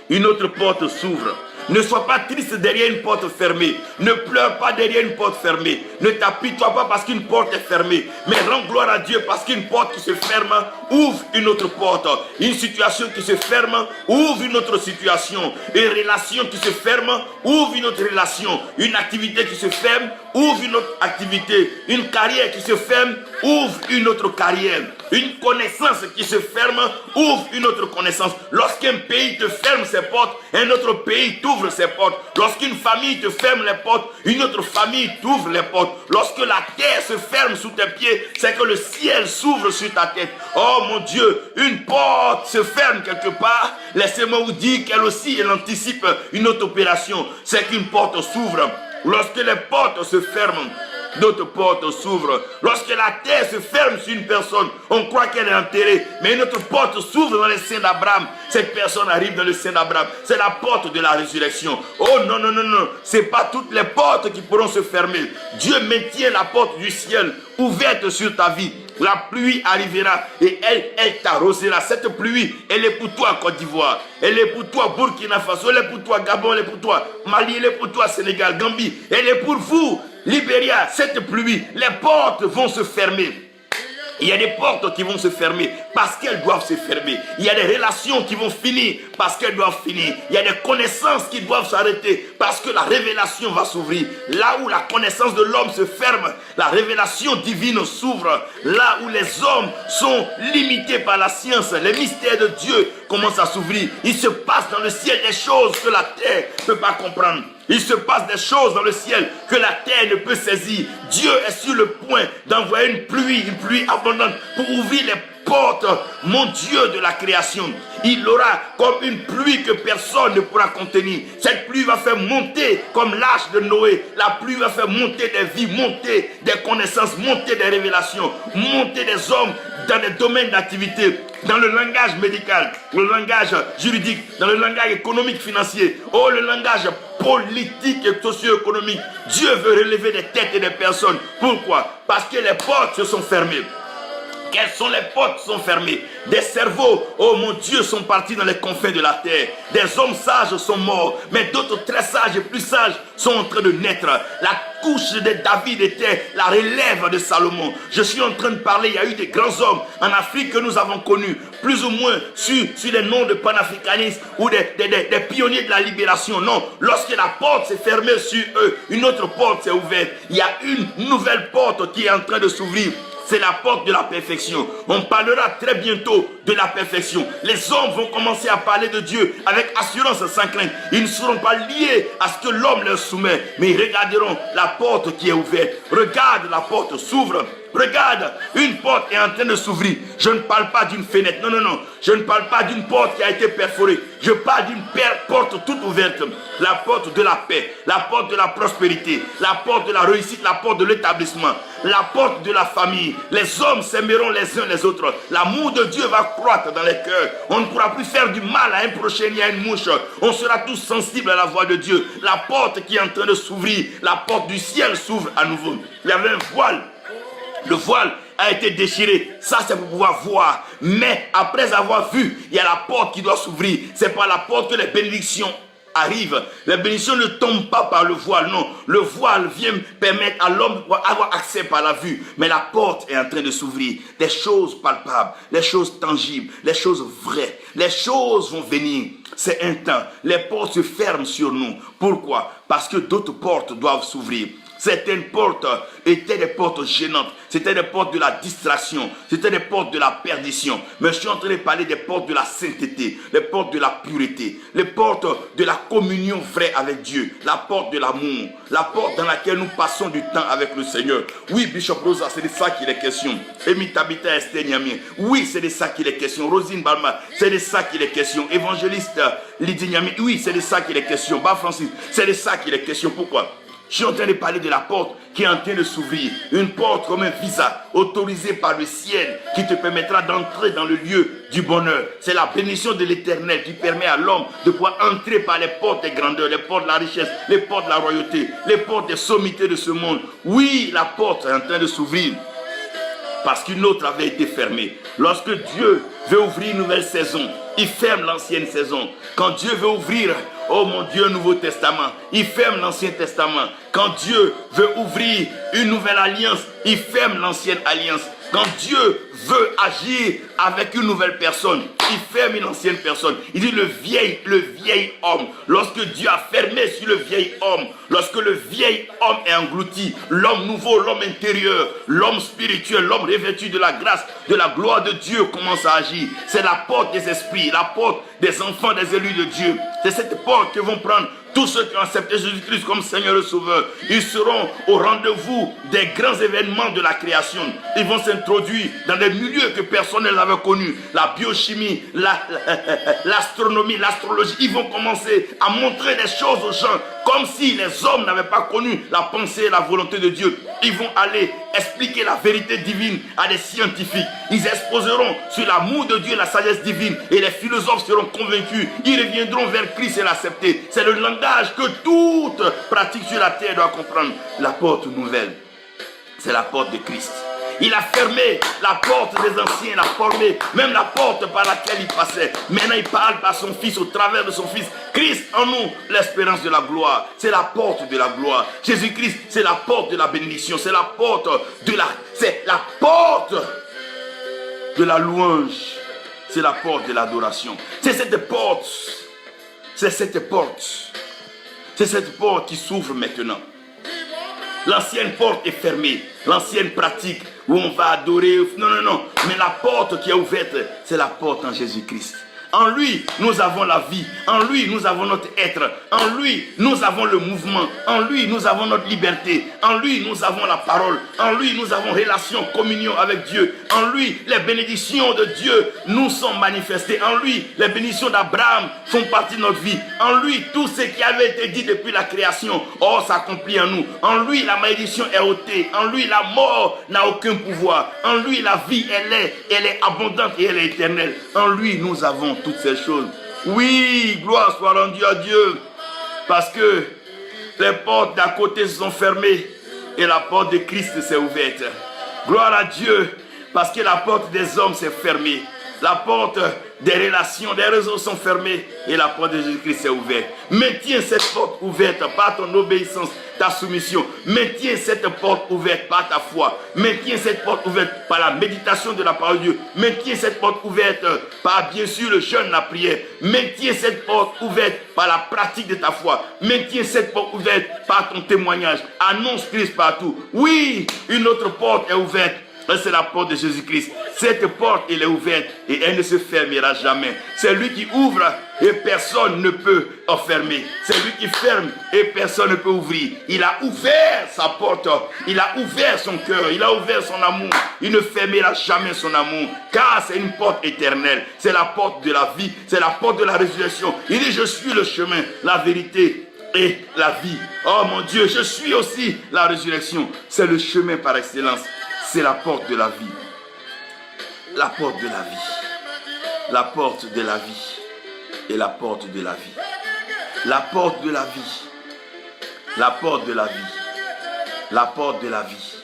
une autre porte s'ouvre. Ne sois pas triste derrière une porte fermée. Ne pleure pas derrière une porte fermée. Ne t'apitoie pas parce qu'une porte est fermée. Mais rends gloire à Dieu parce qu'une porte qui se ferme ouvre une autre porte. Une situation qui se ferme ouvre une autre situation. Une relation qui se ferme ouvre une autre relation. Une activité qui se ferme ouvre une autre activité. Une carrière qui se ferme, ouvre une autre carrière. Une connaissance qui se ferme, ouvre une autre connaissance. Lorsqu'un pays te ferme ses portes, un autre pays t'ouvre ses portes. Lorsqu'une famille te ferme les portes, une autre famille t'ouvre les portes. Lorsque la terre se ferme sous tes pieds, c'est que le ciel s'ouvre sur ta tête. Oh mon Dieu, une porte se ferme quelque part. Laissez-moi vous dire qu'elle aussi, elle anticipe une autre opération. C'est qu'une porte s'ouvre. Lorsque les portes se ferment, d'autres portes s'ouvrent. Lorsque la terre se ferme sur une personne, on croit qu'elle est enterrée. Mais une autre porte s'ouvre dans le sein d'Abraham. Cette personne arrive dans le sein d'Abraham. C'est la porte de la résurrection. Oh non, non, non, non. Ce n'est pas toutes les portes qui pourront se fermer. Dieu maintient la porte du ciel ouverte sur ta vie. La pluie arrivera et elle t'arrosera. Cette pluie, elle est pour toi Côte d'Ivoire. Elle est pour toi Burkina Faso. Elle est pour toi Gabon. Elle est pour toi Mali. Elle est pour toi Sénégal, Gambie. Elle est pour vous Libéria. Cette pluie, les portes vont se fermer. Il y a des portes qui vont se fermer parce qu'elles doivent se fermer. Il y a des relations qui vont finir parce qu'elles doivent finir. Il y a des connaissances qui doivent s'arrêter parce que la révélation va s'ouvrir. Là où la connaissance de l'homme se ferme, la révélation divine s'ouvre. Là où les hommes sont limités par la science, les mystères de Dieu commencent à s'ouvrir. Il se passe dans le ciel des choses que la terre ne peut pas comprendre. Il se passe des choses dans le ciel que la terre ne peut saisir. Dieu est sur le point d'envoyer une pluie abondante pour ouvrir les portes, mon Dieu, de la création. Il aura comme une pluie que personne ne pourra contenir. Cette pluie va faire monter comme l'arche de Noé. La pluie va faire monter des vies, monter des connaissances, monter des révélations, monter des hommes dans des domaines d'activité, dans le langage médical, le langage juridique, dans le langage économique, financier, oh, le langage politique et socio-économique. Dieu veut relever des têtes et des personnes. Pourquoi? Parce que les portes se sont fermées. Quelles sont les portes qui sont fermées? Des cerveaux, oh mon Dieu, sont partis dans les confins de la terre. Des hommes sages sont morts, mais d'autres très sages et plus sages sont en train de naître. La couche de David était la relève de Salomon. Je suis en train de parler, il y a eu des grands hommes en Afrique que nous avons connus, plus ou moins sur les noms de panafricanistes ou des pionniers de la libération. Non, lorsque la porte s'est fermée sur eux, une autre porte s'est ouverte. Il y a une nouvelle porte qui est en train de s'ouvrir. C'est la porte de la perfection. On parlera très bientôt de la perfection. Les hommes vont commencer à parler de Dieu avec assurance sans crainte. Ils ne seront pas liés à ce que l'homme leur soumet, mais ils regarderont la porte qui est ouverte. Regarde, la porte s'ouvre. Regarde, une porte est en train de s'ouvrir. Je ne parle pas d'une fenêtre. Non, non, non. Je ne parle pas d'une porte qui a été perforée. Je parle d'une porte toute ouverte. La porte de la paix, la porte de la prospérité, la porte de la réussite, la porte de l'établissement, la porte de la famille. Les hommes s'aimeront les uns les autres. L'amour de Dieu va croître dans les cœurs. On ne pourra plus faire du mal à un prochain ni à une mouche. On sera tous sensibles à la voix de Dieu. La porte qui est en train de s'ouvrir, la porte du ciel s'ouvre à nouveau. Il y avait un voile. Le voile a été déchiré. Ça, c'est pour pouvoir voir. Mais après avoir vu, il y a la porte qui doit s'ouvrir. C'est par la porte que les bénédictions arrivent. Les bénédictions ne tombent pas par le voile. Non, le voile vient permettre à l'homme d'avoir accès par la vue. Mais la porte est en train de s'ouvrir. Des choses palpables, les choses tangibles, les choses vraies. Les choses vont venir. C'est un temps. Les portes se ferment sur nous. Pourquoi? Parce que d'autres portes doivent s'ouvrir. Certaines portes étaient des portes gênantes. C'était des portes de la distraction. C'était des portes de la perdition. Mais je suis en train de parler des portes de la sainteté, les portes de la pureté, les portes de la communion vraie avec Dieu, la porte de l'amour, la porte dans laquelle nous passons du temps avec le Seigneur. Oui, Bishop Rosa, c'est de ça qu'il est question. Emitabita Esther Niamien. Oui, c'est de ça qu'il est question. Rosine Balma, c'est de ça qu'il est question. Évangéliste Lydie Niamien. Oui, c'est de ça qu'il est question. Bas Francis, c'est de ça qu'il est question. Pourquoi? Je suis en train de parler de la porte qui est en train de s'ouvrir. Une porte comme un visa autorisé par le ciel qui te permettra d'entrer dans le lieu du bonheur. C'est la bénédiction de l'Éternel qui permet à l'homme de pouvoir entrer par les portes des grandeurs, les portes de la richesse, les portes de la royauté, les portes des sommités de ce monde. Oui, la porte est en train de s'ouvrir parce qu'une autre avait été fermée. Lorsque Dieu veut ouvrir une nouvelle saison, il ferme l'ancienne saison. Quand Dieu veut ouvrir, oh mon Dieu, un Nouveau Testament, il ferme l'Ancien Testament. Quand Dieu veut ouvrir une nouvelle alliance, il ferme l'ancienne alliance. Quand Dieu veut agir avec une nouvelle personne, il ferme une ancienne personne. Il dit le vieil homme. Lorsque Dieu a fermé sur le vieil homme, lorsque le vieil homme est englouti, l'homme nouveau, l'homme intérieur, l'homme spirituel, l'homme revêtu de la grâce, de la gloire de Dieu commence à agir. C'est la porte des esprits, la porte des enfants, des élus de Dieu. C'est cette porte que vont prendre tous ceux qui ont accepté Jésus-Christ comme Seigneur et Sauveur. Ils seront au rendez-vous des grands événements de la création. Ils vont s'introduire dans des milieux que personne n'avait connus. La biochimie, l'astronomie, l'astrologie. Ils vont commencer à montrer des choses aux gens comme si les hommes n'avaient pas connu la pensée et la volonté de Dieu. Ils vont aller expliquer la vérité divine à des scientifiques. Ils exposeront sur l'amour de Dieu et la sagesse divine. Et les philosophes seront convaincus. Ils reviendront vers Christ et l'accepter. C'est le langage que toute pratique sur la terre doit comprendre. La porte nouvelle, c'est la porte de Christ. Il a fermé la porte des anciens, il a formé même la porte par laquelle il passait. Maintenant il parle par son Fils, au travers de son Fils. Christ en nous, l'espérance de la gloire. C'est la porte de la gloire. Jésus-Christ, c'est la porte de la bénédiction. C'est la porte de la louange. C'est la porte de l'adoration. C'est cette porte. C'est cette porte. C'est cette porte qui s'ouvre maintenant. L'ancienne porte est fermée. L'ancienne pratique où on va adorer. Non. Mais la porte qui est ouverte, c'est la porte en Jésus-Christ. En lui, nous avons la vie. En lui, nous avons notre être. En lui, nous avons le mouvement. En lui, nous avons notre liberté. En lui, nous avons la parole. En lui, nous avons relation, communion avec Dieu. En lui, les bénédictions de Dieu nous sont manifestées. En lui, les bénédictions d'Abraham font partie de notre vie. En lui, tout ce qui avait été dit depuis la création, s'accomplit en nous. En lui, la malédiction est ôtée. En lui, la mort n'a aucun pouvoir. En lui, la vie, elle est abondante et elle est éternelle. En lui, nous avons toutes ces choses. Oui, gloire soit rendue à Dieu. Parce que les portes d'à côté se sont fermées et la porte de Christ s'est ouverte. Gloire à Dieu. Parce que la porte des hommes s'est fermée. La porte des relations, des réseaux sont fermés et la porte de Jésus-Christ s'est ouverte. Maintiens cette porte ouverte par ton obéissance, ta soumission. Maintiens cette porte ouverte par ta foi. Maintiens cette porte ouverte par la méditation de la parole de Dieu. Maintiens cette porte ouverte par, bien sûr, le jeûne, la prière. Maintiens cette porte ouverte par la pratique de ta foi. Maintiens cette porte ouverte par ton témoignage. Annonce Christ partout. Oui, une autre porte est ouverte. C'est la porte de Jésus-Christ. Cette porte, elle est ouverte et elle ne se fermera jamais. C'est lui qui ouvre et personne ne peut fermer. C'est lui qui ferme et personne ne peut ouvrir. Il a ouvert sa porte. Il a ouvert son cœur. Il a ouvert son amour. Il ne fermera jamais son amour. Car c'est une porte éternelle. C'est la porte de la vie. C'est la porte de la résurrection. Il dit, je suis le chemin, la vérité et la vie. Oh mon Dieu, je suis aussi la résurrection. C'est le chemin par excellence. C'est la porte de la vie. La porte de la vie. La porte de la vie. Et la porte de la vie. La porte de la vie. La porte de la vie. La porte de la vie.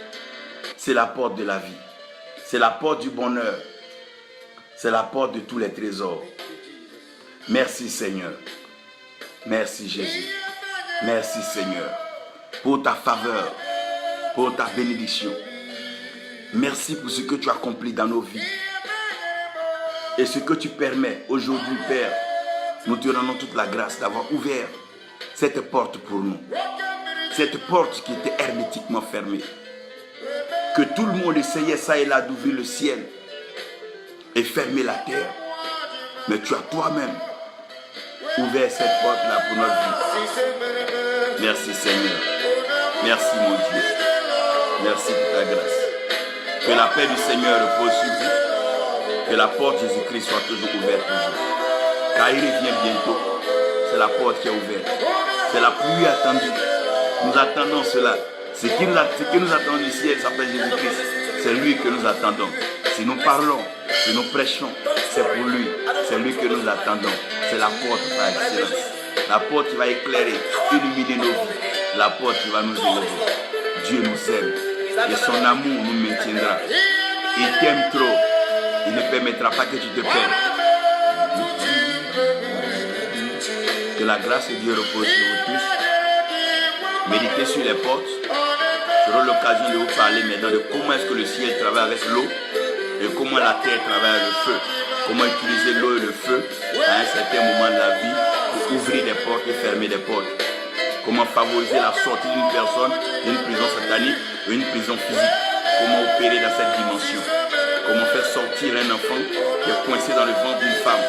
C'est la porte de la vie. C'est la porte du bonheur. C'est la porte de tous les trésors. Merci Seigneur. Merci Jésus. Merci Seigneur. Pour ta faveur. Pour ta bénédiction. Merci pour ce que tu accomplis dans nos vies. Et ce que tu permets aujourd'hui, Père. Nous te rendons toute la grâce d'avoir ouvert cette porte pour nous. Cette porte qui était hermétiquement fermée. Que tout le monde essayait ça et là d'ouvrir le ciel et fermer la terre. Mais tu as toi-même ouvert cette porte-là pour notre vie. Merci Seigneur. Merci mon Dieu. Merci pour ta grâce. Que la paix du Seigneur repose sur vous. Que la porte Jésus-Christ soit toujours ouverte pour vous. Car il revient bientôt. C'est la porte qui est ouverte. C'est la pluie attendue. Nous attendons cela. Ce que nous attendons du ciel s'appelle Jésus-Christ. C'est lui que nous attendons. Si nous parlons, si nous prêchons, c'est pour lui. C'est lui que nous attendons. C'est la porte par excellence. La porte qui va éclairer, illuminer nos vies. La porte qui va nous élever. Dieu nous aime. Et son amour nous maintiendra. Il t'aime trop. Il ne permettra pas que tu te perdes. Que la grâce de Dieu repose sur vous tous. Méditez sur les portes. J'aurai l'occasion de vous parler maintenant de comment est-ce que le ciel travaille avec l'eau et comment la terre travaille avec le feu. Comment utiliser l'eau et le feu à un certain moment de la vie pour ouvrir des portes et fermer des portes. Comment favoriser la sortie d'une personne d'une prison satanique ou une prison physique. Comment opérer dans cette dimension. Comment faire sortir un enfant qui est coincé dans le ventre d'une femme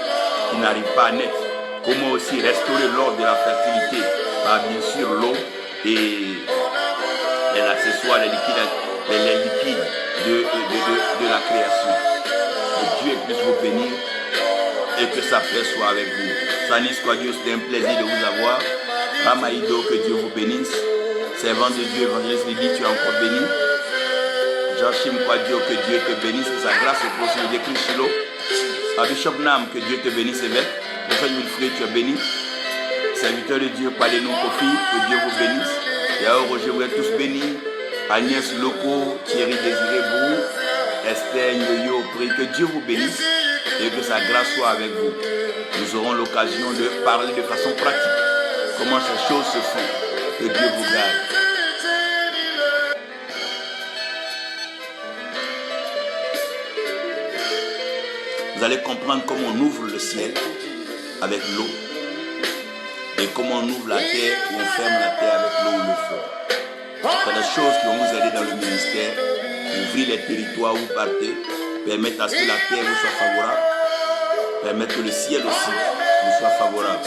qui n'arrive pas à naître. Comment aussi restaurer l'ordre de la fertilité par bien sûr l'eau et les accessoires, les liquides de la création. Que Dieu puisse vous bénir et que sa paix soit avec vous. Sanis Quadios, c'était un plaisir de vous avoir. Ramaïdo, que Dieu vous bénisse. Servant de Dieu, évangéliste Lydie, tu es encore béni. Joachim Quadio, que Dieu te bénisse, que sa grâce est possible d'écrire Chilo. Bishop Nam, que Dieu te bénisse, évêque. Prophète Wilfried, tu es béni. Serviteur de Dieu, Palénon Kofi, que Dieu vous bénisse. Yao Roger, vous êtes tous bénis. Agnès Loco, Thierry Désiré Bou, Esther Nyoyo, prie que Dieu vous bénisse et que sa grâce soit avec vous. Nous aurons l'occasion de parler de façon pratique comment ces choses se font. Que Dieu vous garde. Vous allez comprendre comment on ouvre le ciel avec l'eau et comment on ouvre la terre ou on ferme la terre avec l'eau ou le feu. C'est des choses qui vont vous aider dans le ministère, ouvrir les territoires où vous partez, permettre à ce que la terre vous soit favorable, permettre que le ciel aussi vous soit favorable.